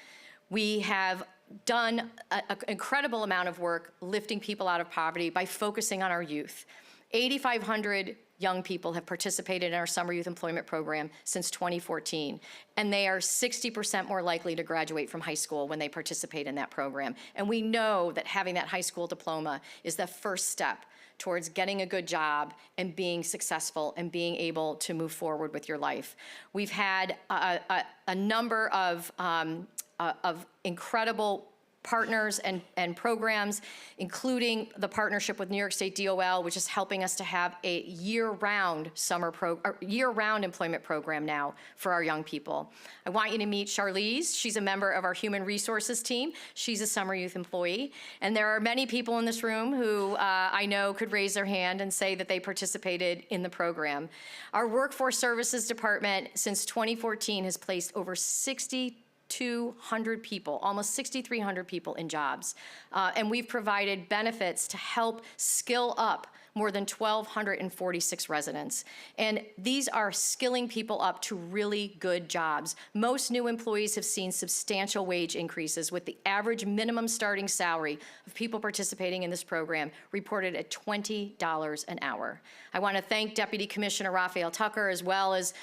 [SPEAKER 11] We have done an incredible amount of work lifting people out of poverty by focusing on our youth. 8,500 young people have participated in our summer youth employment program since 2014, and they are 60% more likely to graduate from high school when they participate in that program. And we know that having that high school diploma is the first step towards getting a good job and being successful and being able to move forward with your life. We've had a number of incredible partners and programs, including the partnership with New York State DOL, which is helping us to have a year-round employment program now for our young people. I want you to meet Charlize. She's a member of our human resources team. She's a summer youth employee. And there are many people in this room who I know could raise their hand and say that they participated in the program. Our workforce services department since 2014 has placed over 6,200 people, almost 6,300 people in jobs. And we've provided benefits to help skill up more than 1,246 residents. And these are skilling people up to really good jobs. Most new employees have seen substantial wage increases, with the average minimum starting salary of people participating in this program reported at $20 an hour. I want to thank Deputy Commissioner Raphael Tucker as well as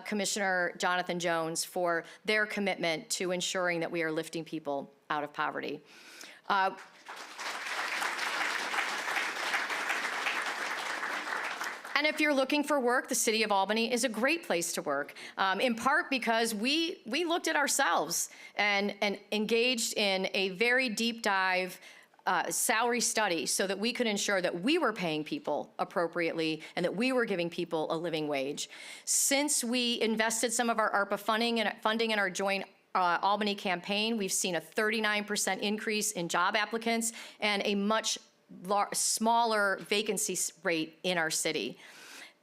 [SPEAKER 11] Commissioner Jonathan Jones for their commitment to ensuring that we are lifting people out of poverty. And if you're looking for work, the City of Albany is a great place to work, in part because we looked at ourselves and engaged in a very deep dive salary study so that we could ensure that we were paying people appropriately and that we were giving people a living wage. Since we invested some of our ARPA funding in our joint Albany campaign, we've seen a 39% increase in job applicants and a much smaller vacancy rate in our city.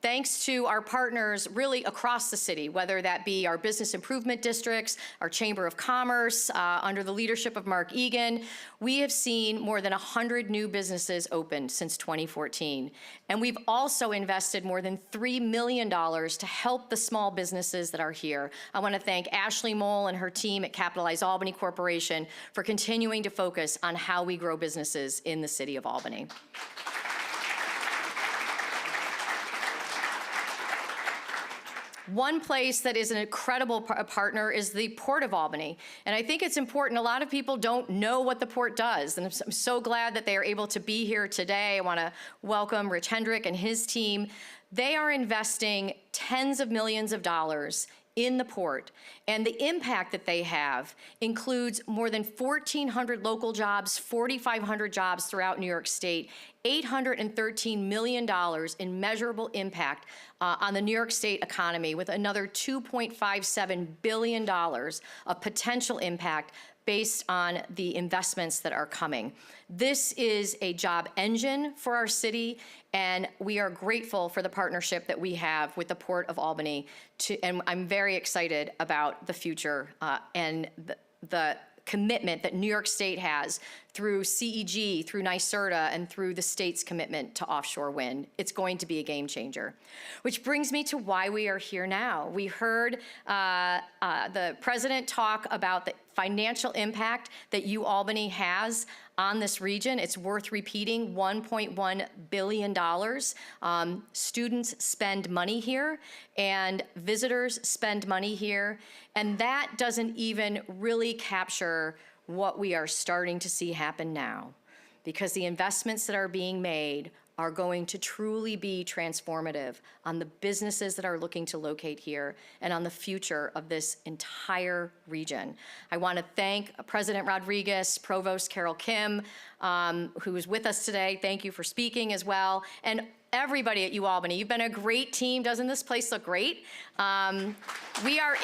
[SPEAKER 11] Thanks to our partners really across the city, whether that be our business improvement districts, our Chamber of Commerce, under the leadership of Mark Egan, we have seen more than 100 new businesses opened since 2014. And we've also invested more than $3 million to help the small businesses that are here. I want to thank Ashley Mole and her team at Capitalize Albany Corporation for continuing to focus on how we grow businesses in the City of Albany. One place that is an incredible partner is the Port of Albany. And I think it's important, a lot of people don't know what the port does. And I'm so glad that they are able to be here today. I want to welcome Rich Hendrick and his team. They are investing tens of millions of dollars in the port. And the impact that they have includes more than 1,400 local jobs, 4,500 jobs throughout New York State, $813 million in measurable impact on the New York State economy, with another $2.57 billion of potential impact based on the investments that are coming. This is a job engine for our city, and we are grateful for the partnership that we have with the Port of Albany. And I'm very excited about the future and the commitment that New York State has through CEG, through NYSERDA, and through the state's commitment to offshore wind. It's going to be a game changer. Which brings me to why we are here now. We heard the president talk about the financial impact that UAlbany has on this region. It's worth repeating, $1.1 billion. Students spend money here, and visitors spend money here, and that doesn't even really capture what we are starting to see happen now, because the investments that are being made are going to truly be transformative on the businesses that are looking to locate here and on the future of this entire region. I want to thank President Rodriguez, Provost Carol Kim, who is with us today. Thank you for speaking as well. And everybody at UAlbany, you've been a great team. Doesn't this place look great? We are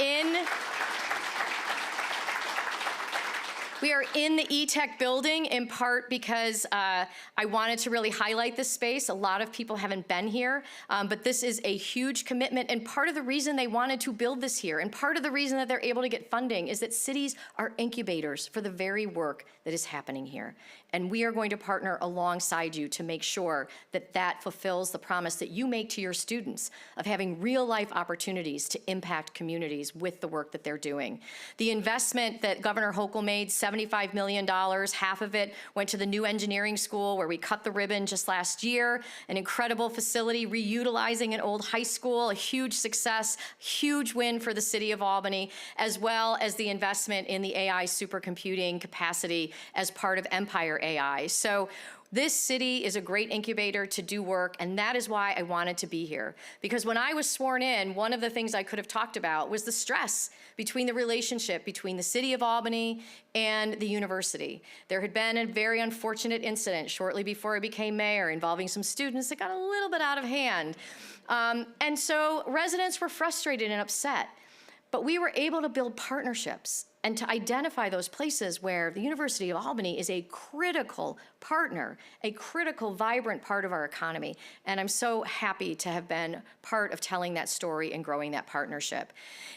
[SPEAKER 11] in the E-Tech building in part because I wanted to really highlight this space. A lot of people haven't been here, but this is a huge commitment, and part of the reason they wanted to build this here, and part of the reason that they're able to get funding, is that cities are incubators for the very work that is happening here. And we are going to partner alongside you to make sure that that fulfills the promise that you make to your students of having real life opportunities to impact communities with the work that they're doing. The investment that Governor Hochul made, $75 million, half of it went to the new engineering school where we cut the ribbon just last year, an incredible facility reutilizing an old high school, a huge success, huge win for the city of Albany, as well as the investment in the AI supercomputing capacity as part of Empire AI. So this city is a great incubator to do work, and that is why I wanted to be here. Because when I was sworn in, one of the things I could have talked about was the stress between the relationship between the city of Albany and the university. There had been a very unfortunate incident shortly before I became mayor involving some students that got a little bit out of hand. And so residents were frustrated and upset. But we were able to build partnerships and to identify those places where the University of Albany is a critical partner, a critical, vibrant part of our economy. And I'm so happy to have been part of telling that story and growing that partnership.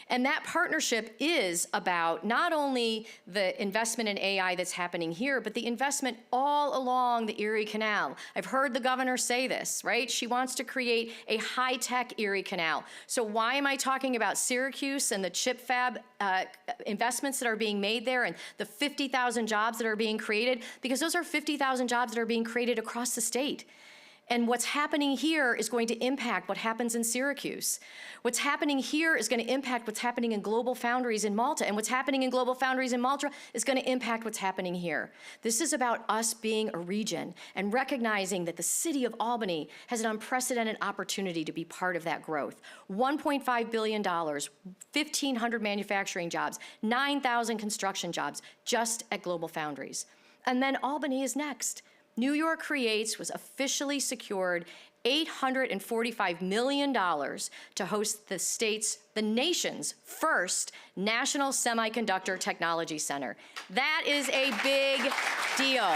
[SPEAKER 11] And that partnership is about not only the investment in AI that's happening here, but the investment all along the Erie Canal. I've heard the governor say this, right? She wants to create a high-tech Erie Canal. So why am I talking about Syracuse and the chip fab investments that are being made there and the 50,000 jobs that are being created? Because those are 50,000 jobs that are being created across the state. And what's happening here is going to impact what happens in Syracuse. What's happening here is going to impact what's happening in Global Foundries in Malta. And what's happening in Global Foundries in Malta is going to impact what's happening here. This is about us being a region and recognizing that the city of Albany has an unprecedented opportunity to be part of that growth. $1.5 billion, 1,500 manufacturing jobs, 9,000 construction jobs just at Global Foundries. And then Albany is next. New York Creates was officially secured $845 million to host the nation's first National Semiconductor Technology Center. That is a big deal.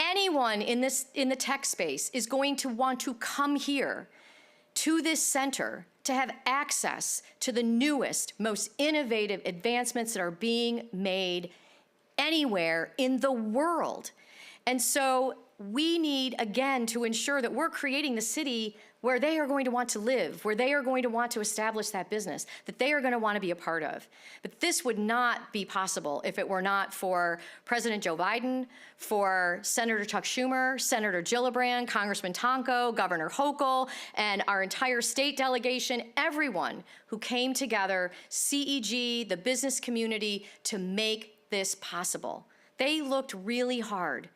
[SPEAKER 11] Anyone in the tech space is going to want to come here to this center to have access to the newest, most innovative advancements that are being made anywhere in the world. And so we need, again, to ensure that we're creating the city where they are going to want to live, where they are going to want to establish that business, that they are going to want to be a part of. But this would not be possible if it were not for President Joe Biden, for Senator Chuck Schumer, Senator Gillibrand, Congressman Tonko, Governor Hochul, and our entire state delegation, everyone who came together, CEG, the business community, to make this possible. They looked really hard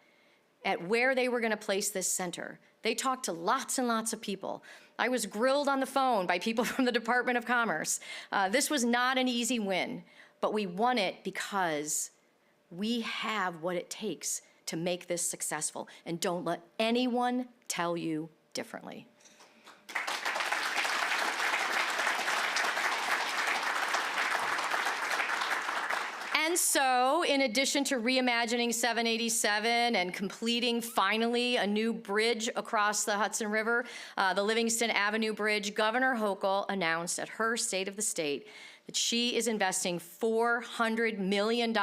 [SPEAKER 11] at where they were going to place this center. They talked to lots and lots of people. I was grilled on the phone by people from the Department of Commerce. This was not an easy win, but we won it because we have what it takes to make this successful, and don't let anyone tell you differently. And so, in addition to reimagining 787 and completing finally a new bridge across the Hudson River, the Livingston Avenue Bridge, Governor Hochul announced at her State of the State that she is investing $400 million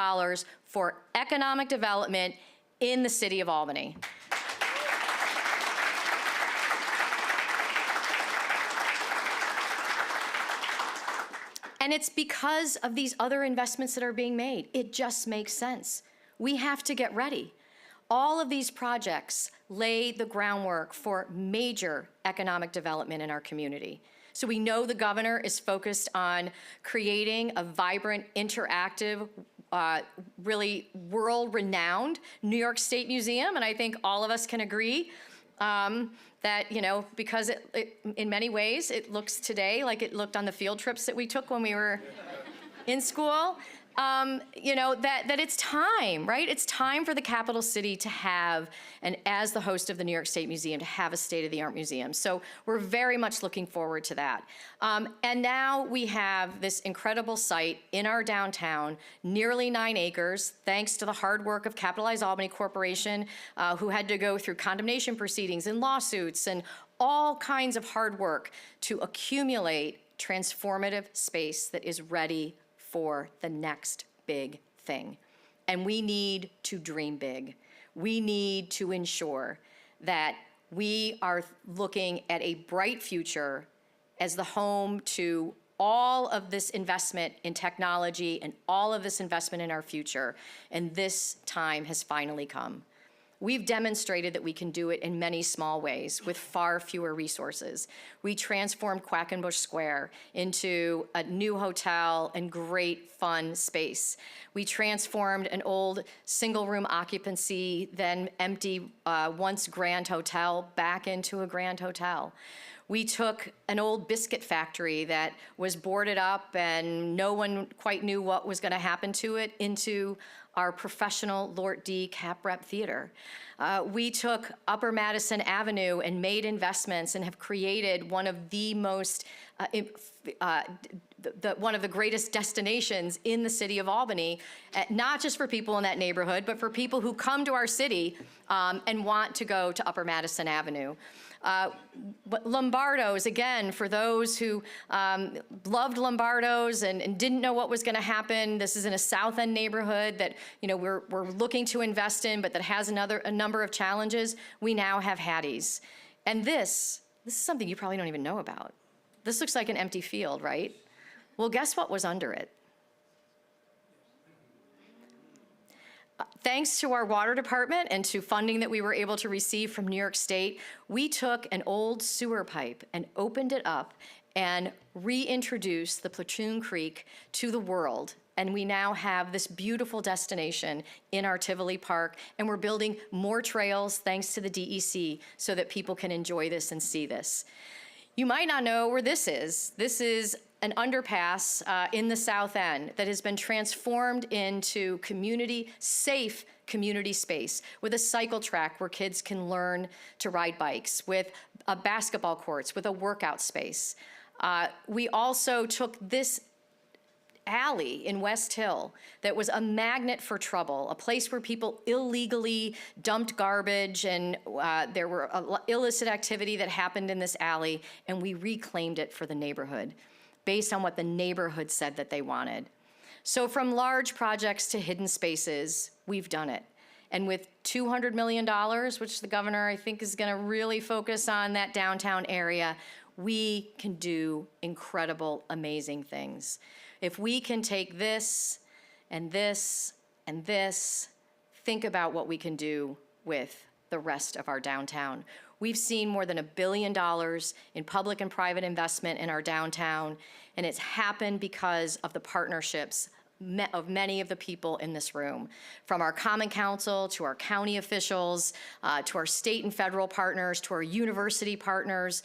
[SPEAKER 11] for economic development in the city of Albany. And it's because of these other investments that are being made. It just makes sense. We have to get ready. All of these projects lay the groundwork for major economic development in our community. So we know the governor is focused on creating a vibrant, interactive, really world-renowned New York State Museum, and I think all of us can agree that, you know, because in many ways it looks today like it looked on the field trips that we took when we were in school, you know, that it's time, right? It's time for the capital city to have, and as the host of the New York State Museum, to have a state-of-the-art museum. So we're very much looking forward to that. And now we have this incredible site in our downtown, nearly 9 acres, thanks to the hard work of Capitalize Albany Corporation, who had to go through condemnation proceedings and lawsuits and all kinds of hard work to accumulate transformative space that is ready for the next big thing. And we need to dream big. We need to ensure that we are looking at a bright future as the home to all of this investment in technology and all of this investment in our future. And this time has finally come. We've demonstrated that we can do it in many small ways with far fewer resources. We transformed Quackenbush Square into a new hotel and great fun space. We transformed an old single-room occupancy, then empty, once grand hotel back into a grand hotel. We took an old biscuit factory that was boarded up and no one quite knew what was going to happen to it into our professional Lort D Cap Rep Theater. We took Upper Madison Avenue and made investments and have created one of the most, one of the greatest destinations in the city of Albany, not just for people in that neighborhood, but for people who come to our city and want to go to Upper Madison Avenue. Lombardo's, again, for those who loved Lombardo's and didn't know what was going to happen. This is in a South End neighborhood that, you know, we're looking to invest in, but that has a number of challenges. We now have Hattie's. And this is something you probably don't even know about. This looks like an empty field, right? Well, guess what was under it? Thanks to our water department and to funding that we were able to receive from New York State, we took an old sewer pipe and opened it up and reintroduced the Platoon Creek to the world. And we now have this beautiful destination in our Tivoli Park, and we're building more trails thanks to the DEC so that people can enjoy this and see this. You might not know where this is. This is an underpass in the South End that has been transformed into safe community space with a cycle track where kids can learn to ride bikes, with basketball courts, with a workout space. We also took this alley in West Hill that was a magnet for trouble, a place where people illegally dumped garbage, and there were illicit activity that happened in this alley, and we reclaimed it for the neighborhood based on what the neighborhood said that they wanted. So from large projects to hidden spaces, we've done it. And with $200 million, which the governor, I think, is going to really focus on that downtown area, we can do incredible, amazing things. If we can take this and this and this, think about what we can do with the rest of our downtown. We've seen more than $1 billion in public and private investment in our downtown, and it's happened because of the partnerships of many of the people in this room, from our Common Council to our county officials, to our state and federal partners, to our university partners.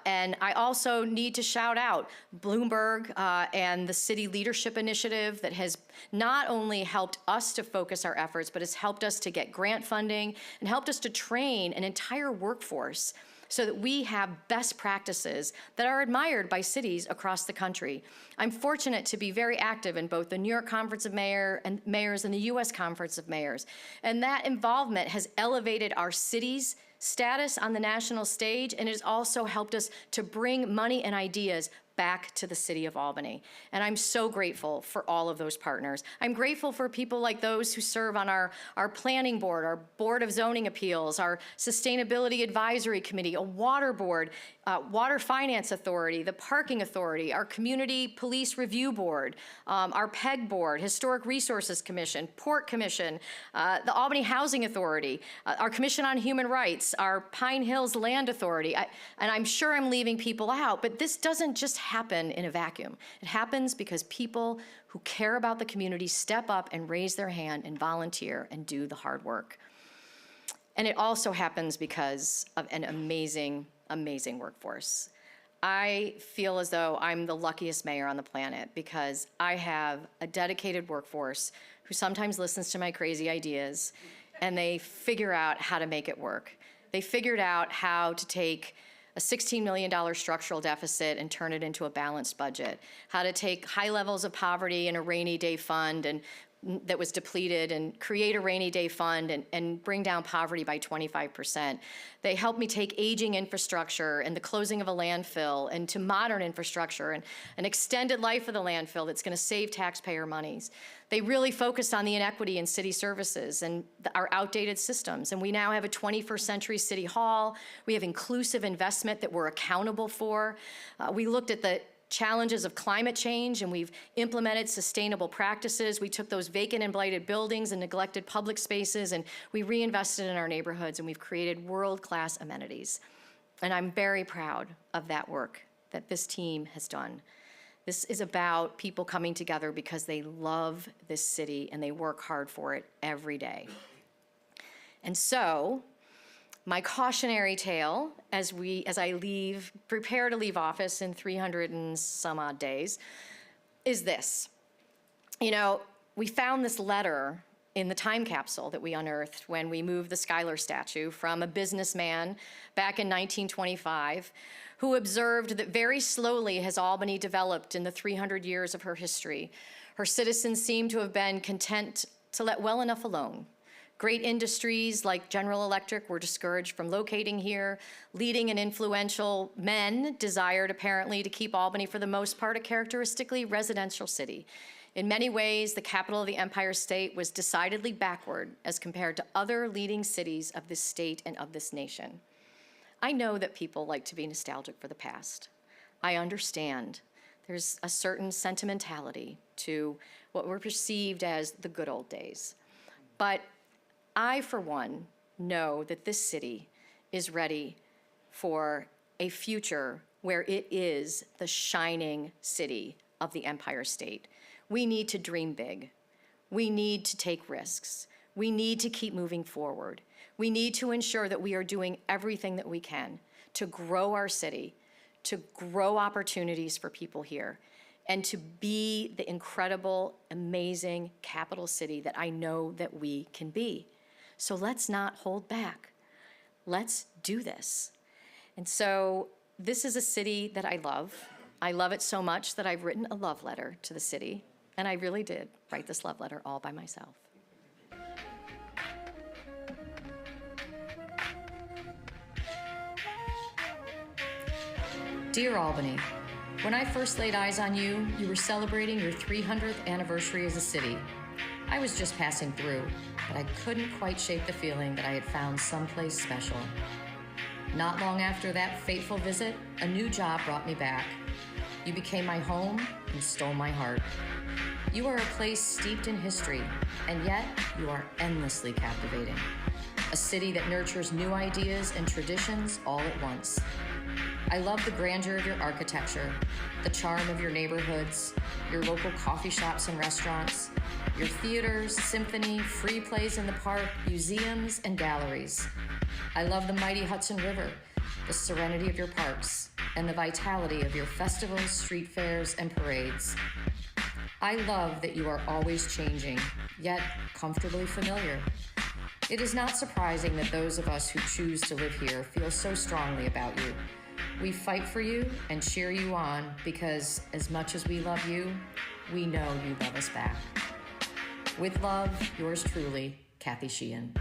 [SPEAKER 11] And I also need to shout out Bloomberg and the City Leadership Initiative that has not only helped us to focus our efforts, but has helped us to get grant funding and helped us to train an entire workforce so that we have best practices that are admired by cities across the country. I'm fortunate to be very active in both the New York Conference of Mayors and the U.S. Conference of Mayors. And that involvement has elevated our city's status on the national stage, and it has also helped us to bring money and ideas back to the city of Albany. And I'm so grateful for all of those partners. I'm grateful for people like those who serve on our planning board, our Board of Zoning Appeals, our Sustainability Advisory Committee, a water board, Water Finance Authority, the Parking Authority, our Community Police Review Board, our PEG Board, Historic Resources Commission, Port Commission, the Albany Housing Authority, our Commission on Human Rights, our Pine Hills Land Authority. And I'm sure I'm leaving people out, but this doesn't just happen in a vacuum. It happens because people who care about the community step up and raise their hand and volunteer and do the hard work. And it also happens because of an amazing, amazing workforce. I feel as though I'm the luckiest mayor on the planet because I have a dedicated workforce who sometimes listens to my crazy ideas and they figure out how to make it work. They figured out how to take a $16 million structural deficit and turn it into a balanced budget, how to take high levels of poverty in a rainy day fund and that was depleted and create a rainy day fund and bring down poverty by 25%. They helped me take aging infrastructure and the closing of a landfill into modern infrastructure and an extended life of the landfill that's going to save taxpayer monies. They really focused on the inequity in city services and our outdated systems. And we now have a 21st century city hall. We have inclusive investment that we're accountable for. We looked at the challenges of climate change, and we've implemented sustainable practices. We took those vacant and blighted buildings and neglected public spaces, and we reinvested in our neighborhoods, and we've created world-class amenities. And I'm very proud of that work that this team has done. This is about people coming together because they love this city and they work hard for it every day. And so, my cautionary tale as I prepare to leave office in 300 and some odd days is this. You know, we found this letter in the time capsule that we unearthed when we moved the Schuyler statue from a businessman back in 1925 who observed that very slowly has Albany developed in the 300 years of her history. Her citizens seem to have been content to let well enough alone. Great industries like General Electric were discouraged from locating here. Leading and influential men desired apparently to keep Albany, for the most part, a characteristically residential city. In many ways, the capital of the Empire State was decidedly backward as compared to other leading cities of this state and of this nation. I know that people like to be nostalgic for the past. I understand. There's a certain sentimentality to what were perceived as the good old days. But I, for one, know that this city is ready for a future where it is the shining city of the Empire State. We need to dream big. We need to take risks. We need to keep moving forward. We need to ensure that we are doing everything that we can to grow our city, to grow opportunities for people here, and to be the incredible, amazing capital city that I know that we can be. So let's not hold back. Let's do this. And so this is a city that I love. I love it so much that I've written a love letter to the city, and I really did write this love letter all by myself. Dear Albany, when I first laid eyes on you, you were celebrating your 300th anniversary as a city. I was just passing through, but I couldn't quite shake the feeling that I had found someplace special. Not long after that fateful visit, a new job brought me back. You became my home and stole my heart. You are a place steeped in history, and yet you are endlessly captivating. A city that nurtures new ideas and traditions all at once. I love the grandeur of your architecture, the charm of your neighborhoods, your local coffee shops and restaurants, your theaters, symphony, free plays in the park, museums, and galleries. I love the mighty Hudson River, the serenity of your parks, and the vitality of your festivals, street fairs, and parades. I love that you are always changing, yet comfortably familiar. It is not surprising that those of us who choose to live here feel so strongly about you. We fight for you and cheer you on because as much as we love you, we know you love us back. With love, yours truly, Kathy Sheehan.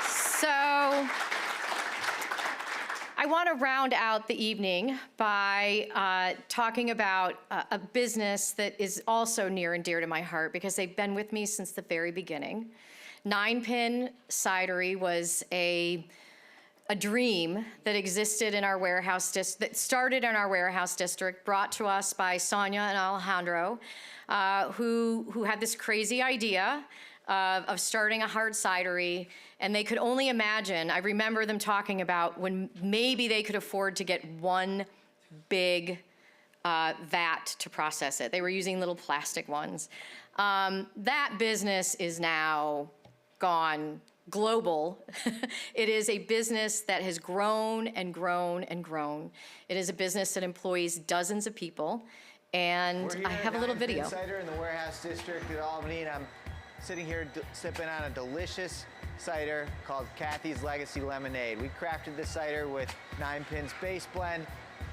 [SPEAKER 11] So, I want to round out the evening by talking about a business that is also near and dear to my heart because they've been with me since the very beginning. Nine Pin Cidery was a dream that existed in our warehouse that started in our warehouse district, brought to us by Sonia and Alejandro, who had this crazy idea of starting a hard cidery, and they could only imagine, I remember them talking about when maybe they could afford to get one big vat to process it. They were using little plastic ones. That business is now gone global. It is a business that has grown and grown and grown. It is a business that employs dozens of people, and I have a little video.
[SPEAKER 18] Cider in the warehouse district at Albany, and I'm sitting here sipping on a delicious cider called Kathy's Legacy Lemonade. We crafted this cider with Nine Pin's base blend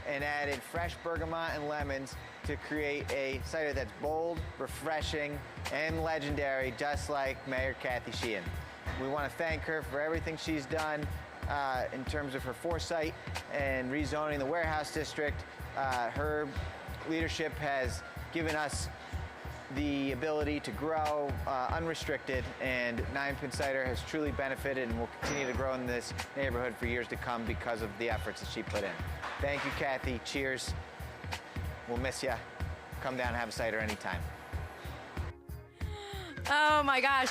[SPEAKER 18] and added fresh bergamot and lemons to create a cider that's bold, refreshing, and legendary, just like Mayor Kathy Sheehan. We want to thank her for everything she's done in terms of her foresight and rezoning the warehouse district. Her leadership has given us the ability to grow unrestricted, and Nine Pin Cider has truly benefited and will continue to grow in this neighborhood for years to come because of the efforts that she put in. Thank you, Kathy. Cheers. We'll miss you. Come down and have a cider anytime.
[SPEAKER 11] Oh my gosh.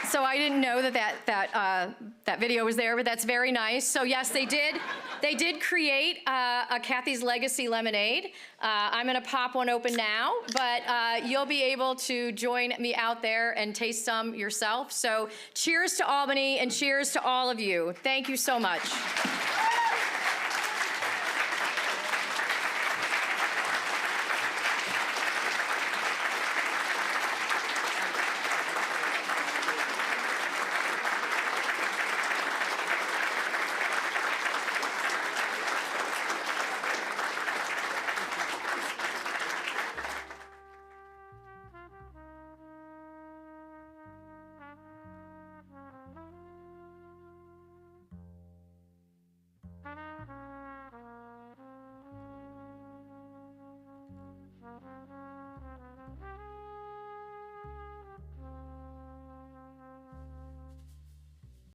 [SPEAKER 11] So I didn't know that video was there, but that's very nice. So yes, they did create a Kathy's Legacy Lemonade. I'm gonna pop one open now, but you'll be able to join me out there and taste some yourself. So cheers to Albany and cheers to all of you. Thank you so much.